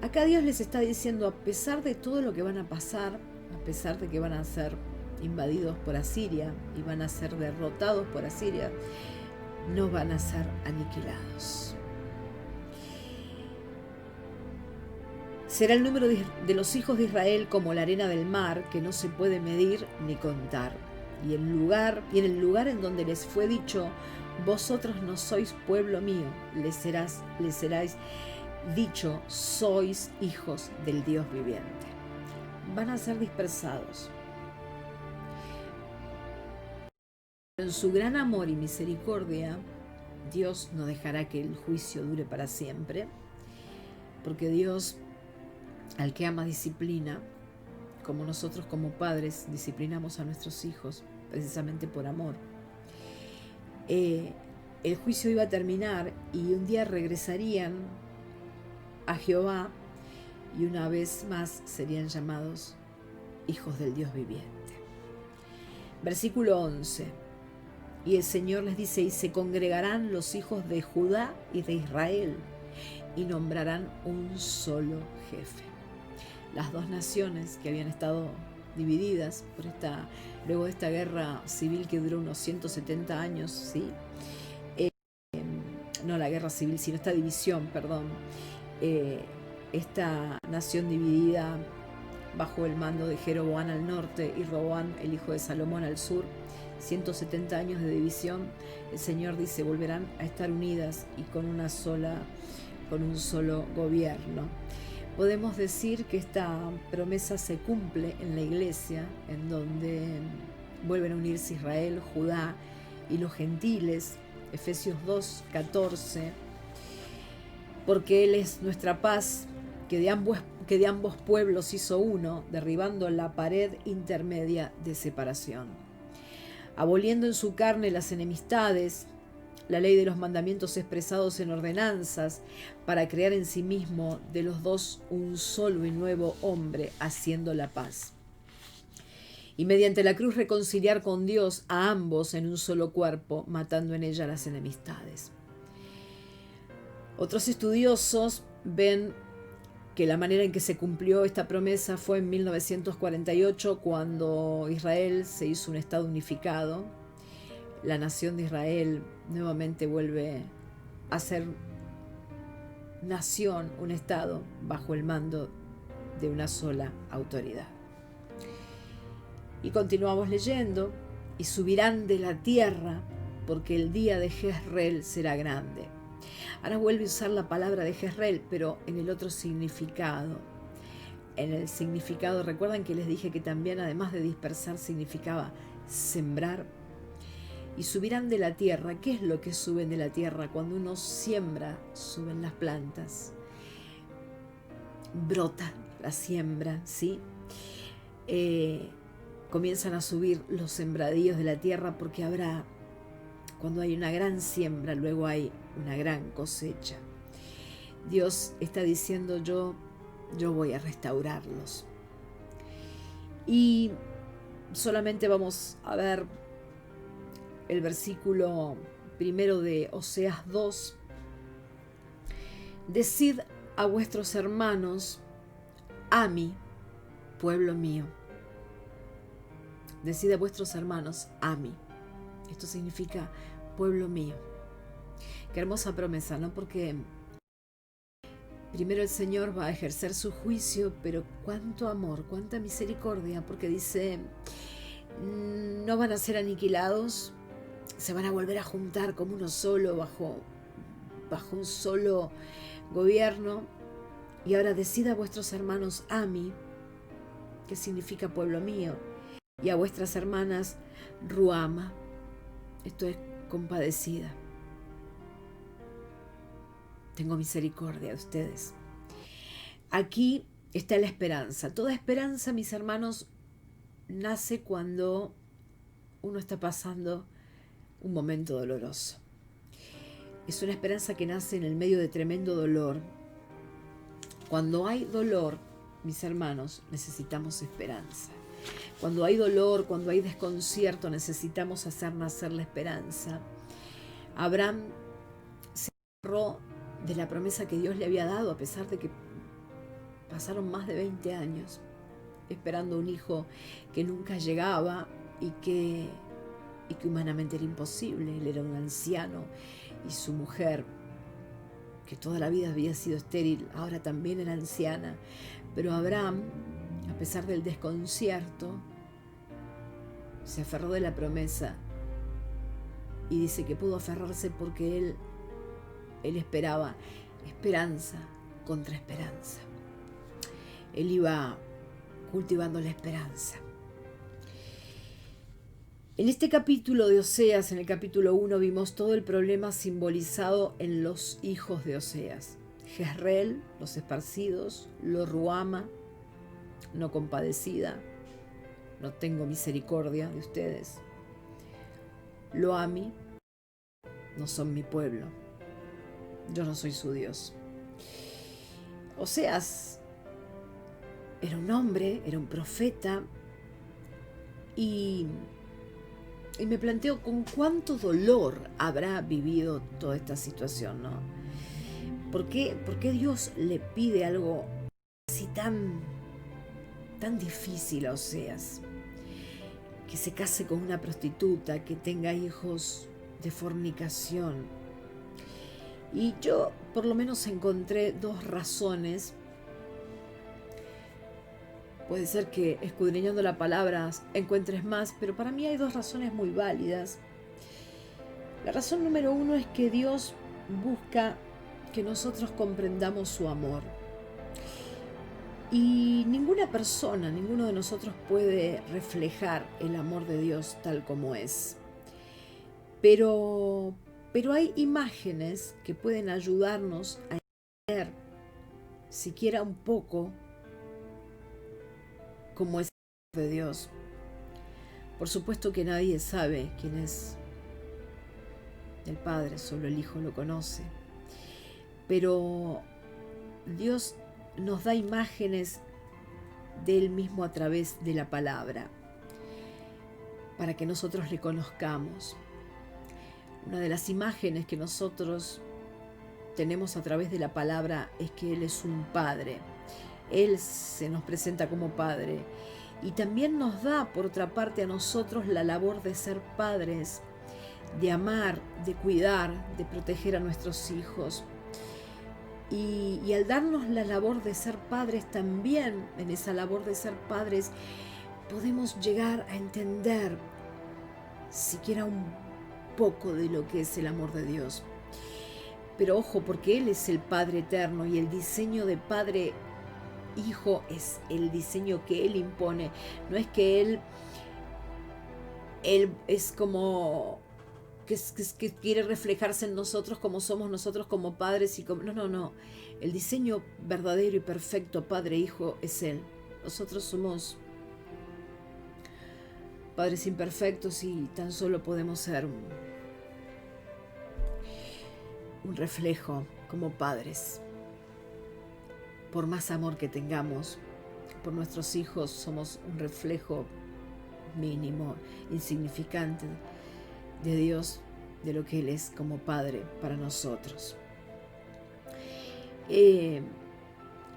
Acá Dios les está diciendo, a pesar de todo lo que van a pasar, a pesar de que van a ser invadidos por Asiria y van a ser derrotados por Asiria, no van a ser aniquilados. Será el número de los hijos de Israel como la arena del mar, que no se puede medir ni contar. Y en el lugar en donde les fue dicho, vosotros no sois pueblo mío, les seráis dicho, sois hijos del Dios viviente. Van a ser dispersados. En su gran amor y misericordia, Dios no dejará que el juicio dure para siempre, porque Dios, al que ama, disciplina, como nosotros como padres disciplinamos a nuestros hijos, precisamente por amor. El juicio iba a terminar y un día regresarían a Jehová y una vez más serían llamados hijos del Dios viviente. Versículo 11. Y el Señor les dice, y se congregarán los hijos de Judá y de Israel, y nombrarán un solo jefe. Las dos naciones que habían estado divididas luego de esta guerra civil que duró unos 170 años, ¿sí? No la guerra civil, sino esta división, perdón. Esta nación dividida bajo el mando de Jeroboam al norte y Roboam, el hijo de Salomón, al sur. 170 años de división. El Señor dice, volverán a estar unidas y con un solo gobierno. Podemos decir que esta promesa se cumple en la iglesia, en donde vuelven a unirse Israel, Judá y los gentiles. Efesios 2:14. Porque Él es nuestra paz, que de ambos pueblos hizo uno, derribando la pared intermedia de separación, aboliendo en su carne las enemistades, la ley de los mandamientos expresados en ordenanzas, para crear en sí mismo de los dos un solo y nuevo hombre, haciendo la paz. Y mediante la cruz reconciliar con Dios a ambos en un solo cuerpo, matando en ella las enemistades. Otros estudiosos ven que la manera en que se cumplió esta promesa fue en 1948, cuando Israel se hizo un estado unificado. La nación de Israel nuevamente vuelve a ser nación, un estado, bajo el mando de una sola autoridad. Y continuamos leyendo, y subirán de la tierra, porque el día de Jezreel será grande. Ahora vuelve a usar la palabra de Jezreel, pero en el otro significado. En el significado, recuerdan que les dije que también, además de dispersar, significaba sembrar. Y subirán de la tierra. ¿Qué es lo que suben de la tierra? Cuando uno siembra, suben las plantas. Brota la siembra, ¿sí? Comienzan a subir los sembradíos de la tierra, porque habrá, cuando hay una gran siembra, luego hay una gran cosecha. Dios está diciendo, yo voy a restaurarlos. Y solamente vamos a ver el versículo primero de Oseas 2. Decid a vuestros hermanos, a mí, pueblo mío. Decid a vuestros hermanos, a mí. Esto significa pueblo mío. Qué hermosa promesa, ¿no? Porque primero el Señor va a ejercer su juicio, pero cuánto amor, cuánta misericordia, porque dice, no van a ser aniquilados, se van a volver a juntar como uno solo, bajo un solo gobierno. Y ahora decid a vuestros hermanos a mí, que significa pueblo mío, y a vuestras hermanas ruama, esto es compadecida. Tengo misericordia de ustedes. Aquí está la esperanza. Toda esperanza, mis hermanos, nace cuando uno está pasando un momento doloroso. Es una esperanza que nace en el medio de tremendo dolor. Cuando hay dolor, mis hermanos, necesitamos esperanza. Cuando hay dolor, cuando hay desconcierto, necesitamos hacer nacer la esperanza. Abraham se agarró de la promesa que Dios le había dado, a pesar de que pasaron más de 20 años esperando un hijo que nunca llegaba y que humanamente era imposible. Él era un anciano y su mujer, que toda la vida había sido estéril, ahora también era anciana. Pero Abraham, a pesar del desconcierto, se aferró de la promesa, y dice que pudo aferrarse porque él esperaba esperanza contra esperanza. Él iba cultivando la esperanza. En este capítulo de Oseas, en el capítulo 1, vimos todo el problema simbolizado en los hijos de Oseas. Jezreel, los esparcidos, lo ruama, no compadecida, no tengo misericordia de ustedes. Lo ami, no son mi pueblo, yo no soy su Dios. Oseas era un hombre, era un profeta, y me planteo con cuánto dolor habrá vivido toda esta situación, ¿no? ¿Por qué Dios le pide algo así tan difícil a Oseas? Que se case con una prostituta, que tenga hijos de fornicación. Y yo por lo menos encontré dos razones. Puede ser que escudriñando la palabra encuentres más, pero para mí hay dos razones muy válidas. La razón número uno es que Dios busca que nosotros comprendamos su amor. Y ninguna persona, ninguno de nosotros puede reflejar el amor de Dios tal como es. Pero hay imágenes que pueden ayudarnos a entender siquiera un poco cómo es el amor de Dios. Por supuesto que nadie sabe quién es el Padre, solo el Hijo lo conoce. Pero Dios nos da imágenes de Él mismo a través de la palabra, para que nosotros le conozcamos. Una de las imágenes que nosotros tenemos a través de la palabra es que Él es un Padre. Él se nos presenta como Padre, y también nos da, por otra parte, a nosotros la labor de ser padres, de amar, de cuidar, de proteger a nuestros hijos. Y al darnos la labor de ser padres, también en esa labor de ser padres podemos llegar a entender siquiera un poco de lo que es el amor de Dios. Pero ojo, porque Él es el Padre eterno y el diseño de Padre Hijo es el diseño que Él impone. No es que Él es como que quiere reflejarse en nosotros como somos nosotros como padres y como... No. El diseño verdadero y perfecto Padre Hijo es Él. Nosotros somos padres imperfectos y tan solo podemos ser un reflejo como padres. Por más amor que tengamos por nuestros hijos, somos un reflejo mínimo, insignificante de Dios, de lo que Él es como Padre para nosotros.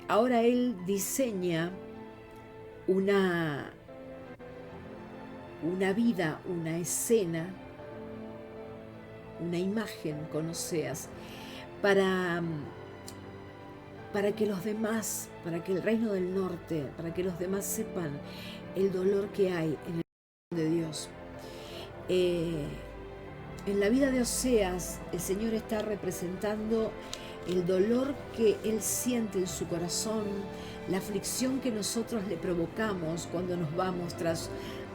Ahora Él diseña una vida, una escena, una imagen con Oseas para que los demás, para que el reino del norte, para que los demás sepan el dolor que hay en el reino de Dios. En la vida de Oseas, el Señor está representando el dolor que Él siente en su corazón, la aflicción que nosotros le provocamos cuando nos vamos tras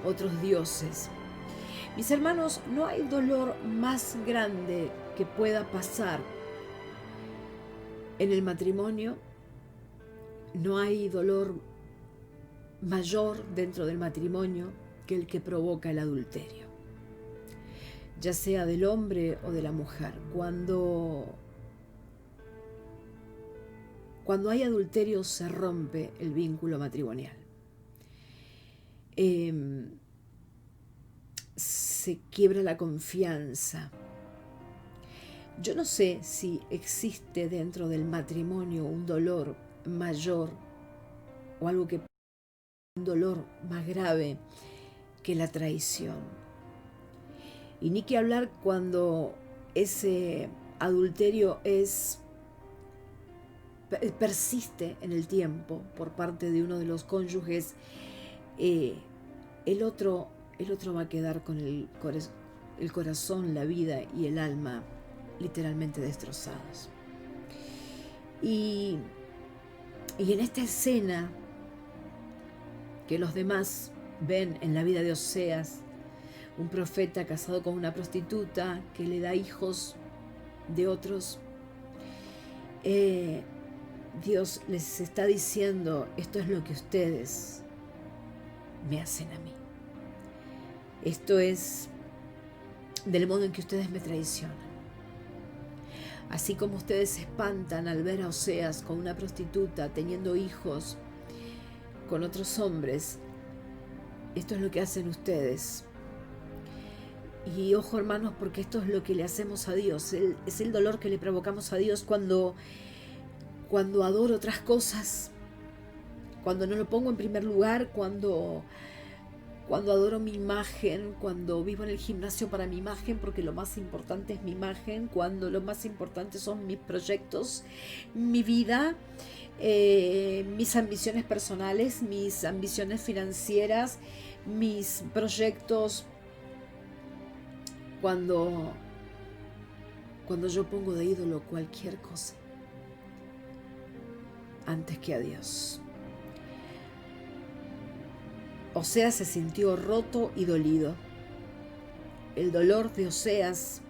otros dioses. Mis hermanos, no hay dolor más grande que pueda pasar en el matrimonio, no hay dolor mayor dentro del matrimonio que el que provoca el adulterio, ya sea del hombre o de la mujer. Cuando hay adulterio se rompe el vínculo matrimonial. Se quiebra la confianza. Yo no sé si existe dentro del matrimonio un dolor mayor o un dolor más grave que la traición. Y ni que hablar cuando ese adulterio persiste en el tiempo por parte de uno de los cónyuges. El otro va a quedar con el corazón, la vida y el alma literalmente destrozados. Y en esta escena que los demás ven en la vida de Oseas, un profeta casado con una prostituta que le da hijos de otros, Dios les está diciendo: esto es lo que ustedes me hacen a mí. Esto es del modo en que ustedes me traicionan. Así como ustedes se espantan al ver a Oseas con una prostituta teniendo hijos con otros hombres, esto es lo que hacen ustedes. Y ojo, hermanos, porque esto es lo que le hacemos a Dios. Es el dolor que le provocamos a Dios cuando adoro otras cosas, cuando no lo pongo en primer lugar, cuando adoro mi imagen, cuando vivo en el gimnasio para mi imagen, porque lo más importante es mi imagen, cuando lo más importante son mis proyectos, mi vida, mis ambiciones personales, mis ambiciones financieras, mis proyectos. Cuando yo pongo de ídolo cualquier cosa antes que a Dios. Oseas se sintió roto y dolido. El dolor de Oseas,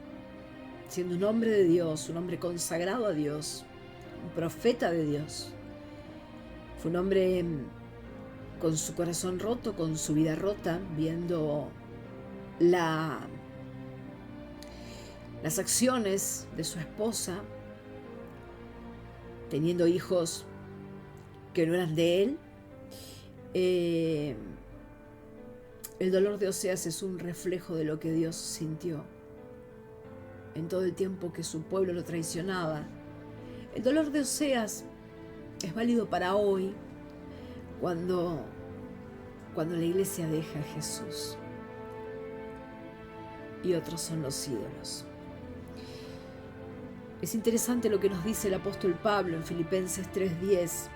siendo un hombre de Dios, un hombre consagrado a Dios, un profeta de Dios, fue un hombre con su corazón roto, con su vida rota, viendo las acciones de su esposa, teniendo hijos que no eran de él. El dolor de Oseas es un reflejo de lo que Dios sintió en todo el tiempo que su pueblo lo traicionaba. El dolor de Oseas es válido para hoy, cuando la iglesia deja a Jesús y otros son los ídolos. Es interesante lo que nos dice el apóstol Pablo en Filipenses 3:10.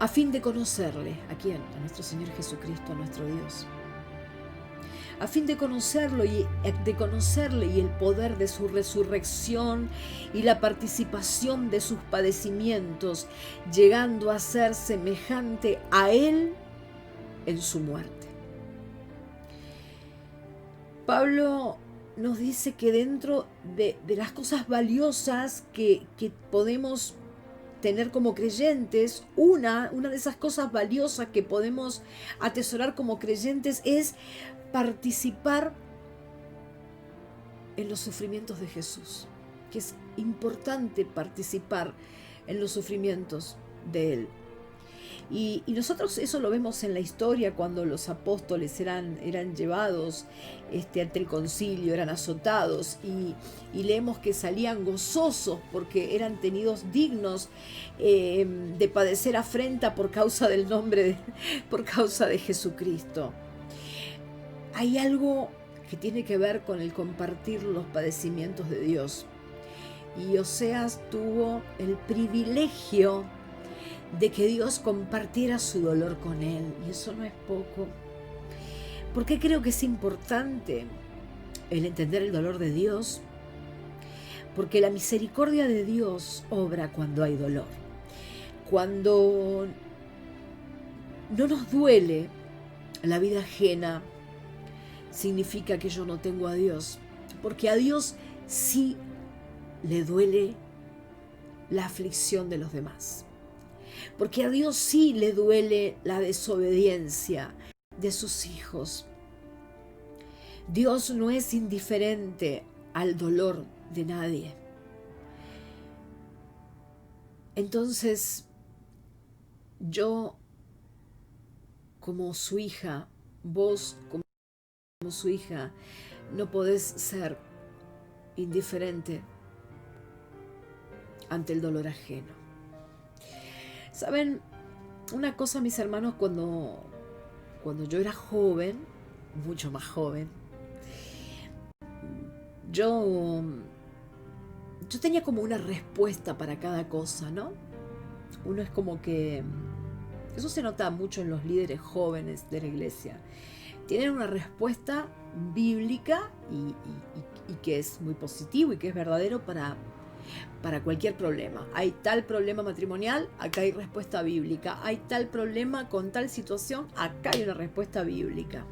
a fin de conocerle. ¿A quién? A nuestro Señor Jesucristo, a nuestro Dios. A fin de conocerlo y el poder de su resurrección y la participación de sus padecimientos, llegando a ser semejante a Él en su muerte. Pablo nos dice que dentro de las cosas valiosas que podemos tener como creyentes, una de esas cosas valiosas que podemos atesorar como creyentes es participar en los sufrimientos de Jesús, que es importante participar en los sufrimientos de Él. Y nosotros eso lo vemos en la historia cuando los apóstoles eran llevados ante el concilio, eran azotados y leemos que salían gozosos porque eran tenidos dignos de padecer afrenta por causa del nombre, por causa de Jesucristo. Hay algo que tiene que ver con el compartir los padecimientos de Dios. Y Oseas tuvo el privilegio de que Dios compartiera su dolor con él. Y eso no es poco. ¿Por qué creo que es importante el entender el dolor de Dios? Porque la misericordia de Dios obra cuando hay dolor. Cuando no nos duele la vida ajena, significa que yo no tengo a Dios. Porque a Dios sí le duele la aflicción de los demás. Porque a Dios sí le duele la desobediencia de sus hijos. Dios no es indiferente al dolor de nadie. Entonces, yo como su hija, vos como su hija, no podés ser indiferente ante el dolor ajeno. ¿Saben? Una cosa, mis hermanos, cuando yo era joven, mucho más joven, yo tenía como una respuesta para cada cosa, ¿no? Uno es como que... Eso se nota mucho en los líderes jóvenes de la iglesia. Tienen una respuesta bíblica y que es muy positivo y que es verdadero para cualquier problema. Hay tal problema matrimonial, acá hay respuesta bíblica. Hay tal problema con tal situación, acá hay una respuesta bíblica.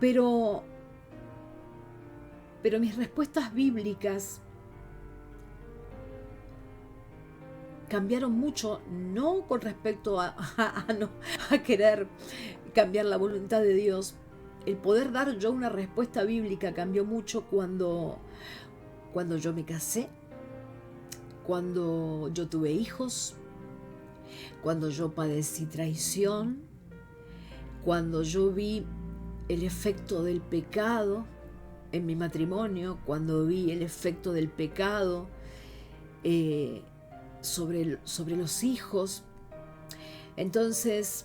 Pero mis respuestas bíblicas cambiaron mucho, no con respecto a querer cambiar la voluntad de Dios. El poder dar yo una respuesta bíblica cambió mucho cuando yo me casé, cuando yo tuve hijos, cuando yo padecí traición, cuando yo vi el efecto del pecado en mi matrimonio, cuando vi el efecto del pecado sobre los hijos. Entonces,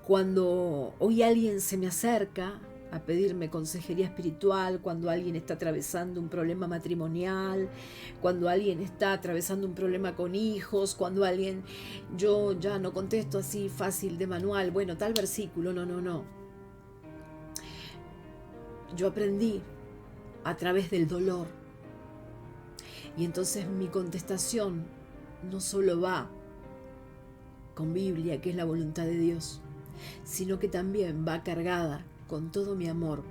cuando hoy alguien se me acerca a pedirme consejería espiritual, cuando alguien está atravesando un problema matrimonial, cuando alguien está atravesando un problema con hijos, cuando alguien, yo ya no contesto así fácil de manual, bueno, tal versículo, no. Yo aprendí a través del dolor. Y entonces mi contestación no solo va con Biblia, que es la voluntad de Dios, sino que también va cargada con todo mi amor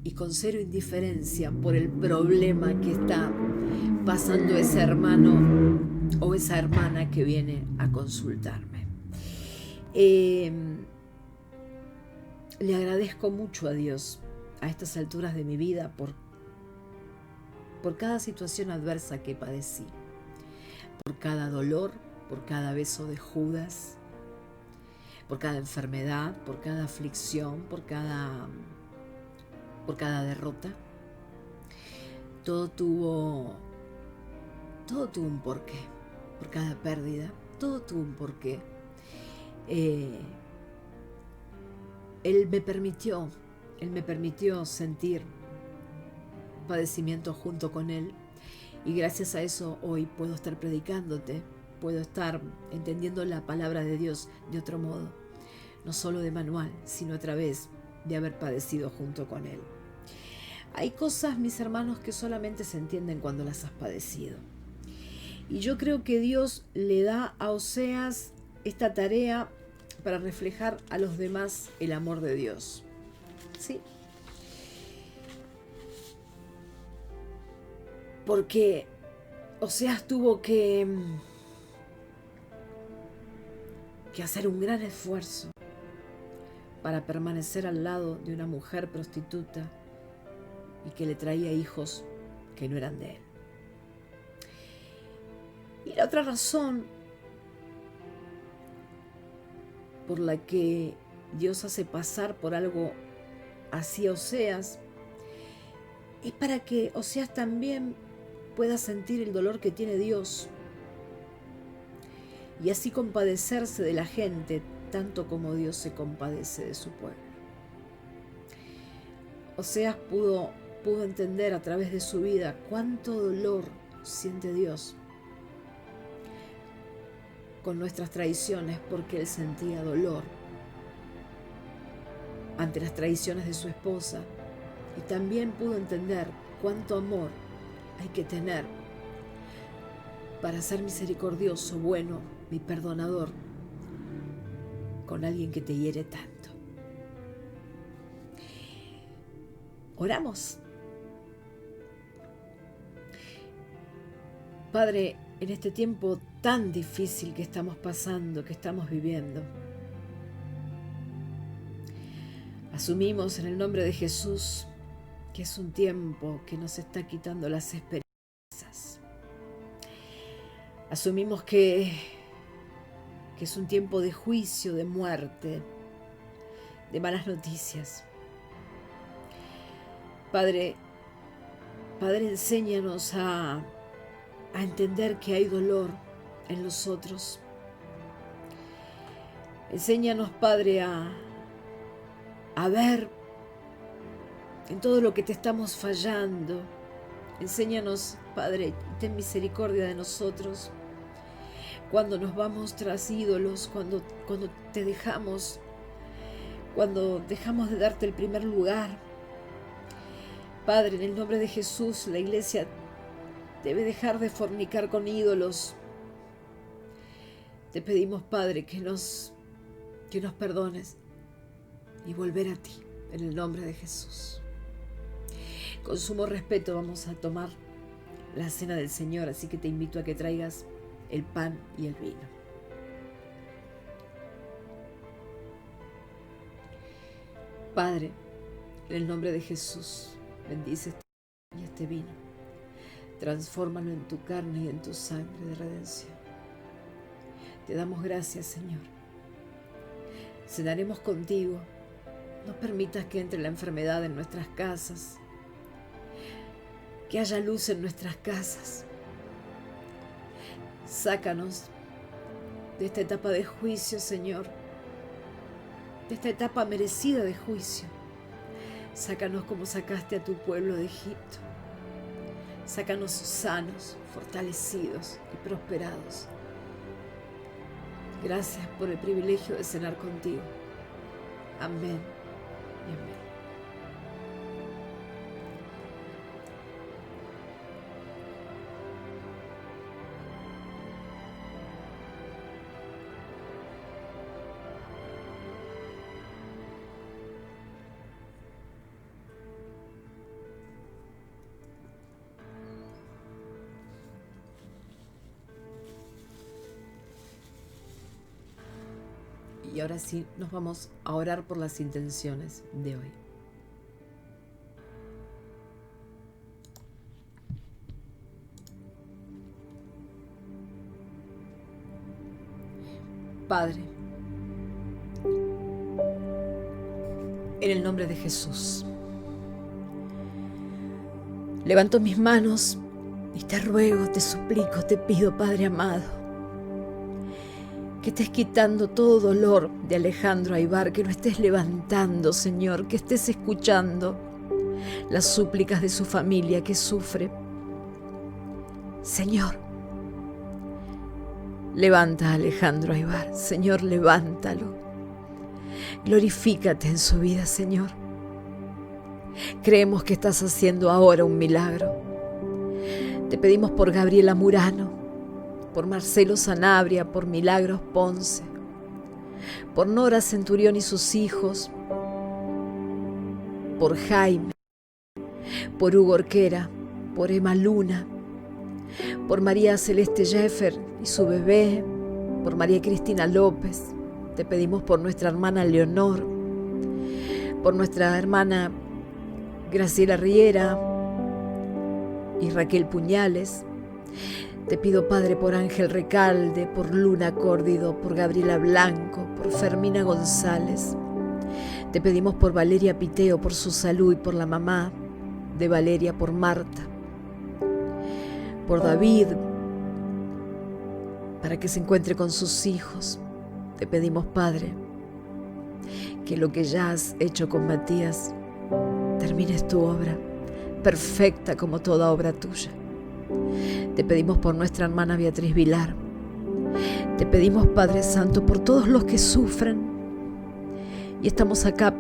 y con cero indiferencia por el problema que está pasando ese hermano o esa hermana que viene a consultarme. Le agradezco mucho a Dios a estas alturas de mi vida por cada situación adversa que padecí, por cada dolor, por cada beso de Judas, por cada enfermedad, por cada aflicción, por cada derrota. Todo tuvo un porqué. Por cada pérdida, todo tuvo un porqué. Él me permitió sentir padecimiento junto con Él Y gracias a eso hoy puedo estar predicándote, puedo estar entendiendo la palabra de Dios de otro modo, no solo de manual, sino a través de haber padecido junto con Él. Hay cosas, mis hermanos, que solamente se entienden cuando las has padecido. Y yo creo que Dios le da a Oseas esta tarea para reflejar a los demás el amor de Dios. ¿Sí? Porque Oseas tuvo que hacer un gran esfuerzo para permanecer al lado de una mujer prostituta y que le traía hijos que no eran de él. Y la otra razón por la que Dios hace pasar por algo así a Oseas es para que Oseas también pueda sentir el dolor que tiene Dios y así compadecerse de la gente tanto como Dios se compadece de su pueblo. Oseas pudo entender a través de su vida cuánto dolor siente Dios con nuestras traiciones, porque él sentía dolor ante las traiciones de su esposa, y también pudo entender cuánto amor hay que tener para ser misericordioso, bueno y perdonador con alguien que te hiere tanto. Oramos. Padre, en este tiempo tan difícil que estamos pasando, que estamos viviendo, asumimos en el nombre de Jesús que es un tiempo que nos está quitando las esperanzas. Asumimos que es un tiempo de juicio, de muerte, de malas noticias. Padre, enséñanos a entender que hay dolor en los otros. Enséñanos, Padre, a ver en todo lo que te estamos fallando. Enséñanos, Padre, ten misericordia de nosotros cuando nos vamos tras ídolos, cuando te dejamos, cuando dejamos de darte el primer lugar. Padre, en el nombre de Jesús, la iglesia debe dejar de fornicar con ídolos. Te pedimos, Padre, que nos perdones y volver a ti, en el nombre de Jesús. Con sumo respeto vamos a tomar la cena del Señor, así que te invito a que traigas el pan y el vino. Padre, en el nombre de Jesús, bendice este pan y este vino. Transfórmalo en tu carne y en tu sangre de redención. Te damos gracias, Señor. Cenaremos contigo. No permitas que entre la enfermedad en nuestras casas. Que haya luz en nuestras casas. Sácanos de esta etapa de juicio, Señor. De esta etapa merecida de juicio. Sácanos como sacaste a tu pueblo de Egipto. Sácanos sanos, fortalecidos y prosperados. Gracias por el privilegio de cenar contigo. Amén y amén. Y ahora sí, nos vamos a orar por las intenciones de hoy. Padre, en el nombre de Jesús, levanto mis manos y te ruego, te suplico, te pido, Padre amado, que estés quitando todo dolor de Alejandro Aybar, que lo estés levantando, Señor, que estés escuchando las súplicas de su familia que sufre. Señor, levanta a Alejandro Aybar. Señor, levántalo. Glorifícate en su vida, Señor. Creemos que estás haciendo ahora un milagro. Te pedimos por Gabriela Murano, por Marcelo Sanabria, por Milagros Ponce, por Nora Centurión y sus hijos, por Jaime, por Hugo Orquera, por Emma Luna, por María Celeste Jeffer y su bebé, por María Cristina López. Te pedimos por nuestra hermana Leonor, por nuestra hermana Graciela Riera y Raquel Puñales. Te pido, Padre, por Ángel Recalde, por Luna Córdido, por Gabriela Blanco, por Fermina González. Te pedimos por Valeria Piteo, por su salud, y por la mamá de Valeria, por Marta. Por David, para que se encuentre con sus hijos. Te pedimos, Padre, que lo que ya has hecho con Matías, termines tu obra, perfecta como toda obra tuya. Te pedimos por nuestra hermana Beatriz Vilar. Te pedimos, Padre Santo, por todos los que sufren. Y estamos acá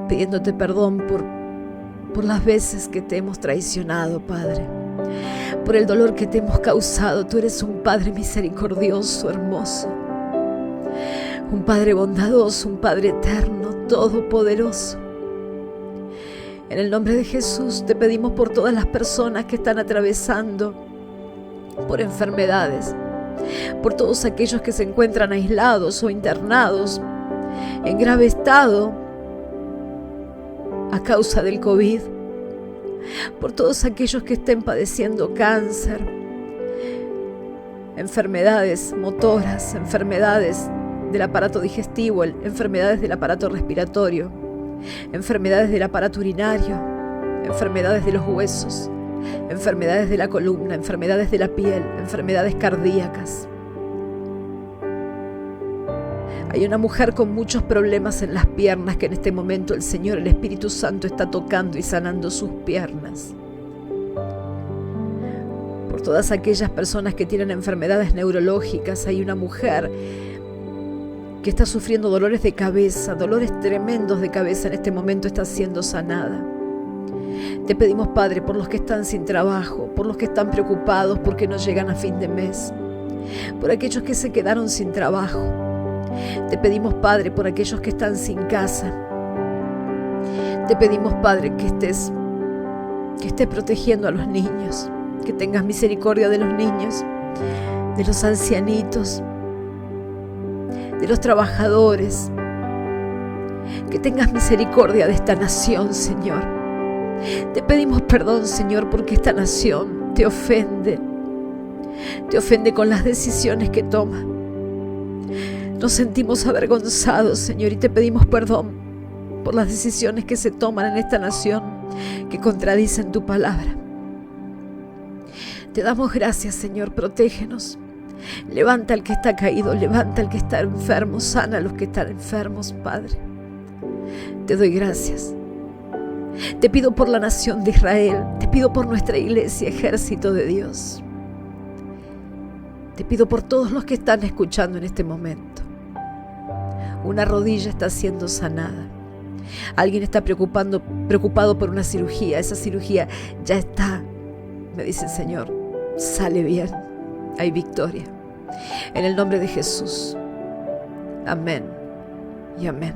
pidiéndote perdón por las veces que te hemos traicionado, Padre. Por el dolor que te hemos causado. Tú eres un Padre misericordioso, hermoso. Un Padre bondadoso, un Padre eterno, todopoderoso. En el nombre de Jesús te pedimos por todas las personas que están atravesando por enfermedades, por todos aquellos que se encuentran aislados o internados en grave estado a causa del COVID, por todos aquellos que estén padeciendo cáncer, enfermedades motoras, enfermedades del aparato digestivo, enfermedades del aparato respiratorio, enfermedades del aparato urinario, enfermedades de los huesos, enfermedades de la columna, enfermedades de la piel, enfermedades cardíacas. Hay una mujer con muchos problemas en las piernas que en este momento el Señor, el Espíritu Santo, está tocando y sanando sus piernas. Por todas aquellas personas que tienen enfermedades neurológicas, hay una mujer que está sufriendo dolores de cabeza, dolores tremendos de cabeza, en este momento está siendo sanada. Te pedimos, Padre, por los que están sin trabajo, por los que están preocupados porque no llegan a fin de mes, por aquellos que se quedaron sin trabajo. Te pedimos, Padre, por aquellos que están sin casa. Te pedimos, Padre, que estés protegiendo a los niños, que tengas misericordia de los niños, de los ancianitos, de los trabajadores, que tengas misericordia de esta nación, Señor. Te pedimos perdón, Señor, porque esta nación te ofende con las decisiones que toma. Nos sentimos avergonzados, Señor, y te pedimos perdón por las decisiones que se toman en esta nación, que contradicen tu palabra. Te damos gracias, Señor, protégenos. Levanta al que está caído, levanta al que está enfermo, sana a los que están enfermos, Padre. Te doy gracias. Te pido por la nación de Israel, te pido por nuestra iglesia, ejército de Dios. Te pido por todos los que están escuchando en este momento. Una rodilla está siendo sanada. Alguien está preocupado por una cirugía. Esa cirugía ya está, me dice el Señor, sale bien. Hay victoria. En el nombre de Jesús. Amén y amén.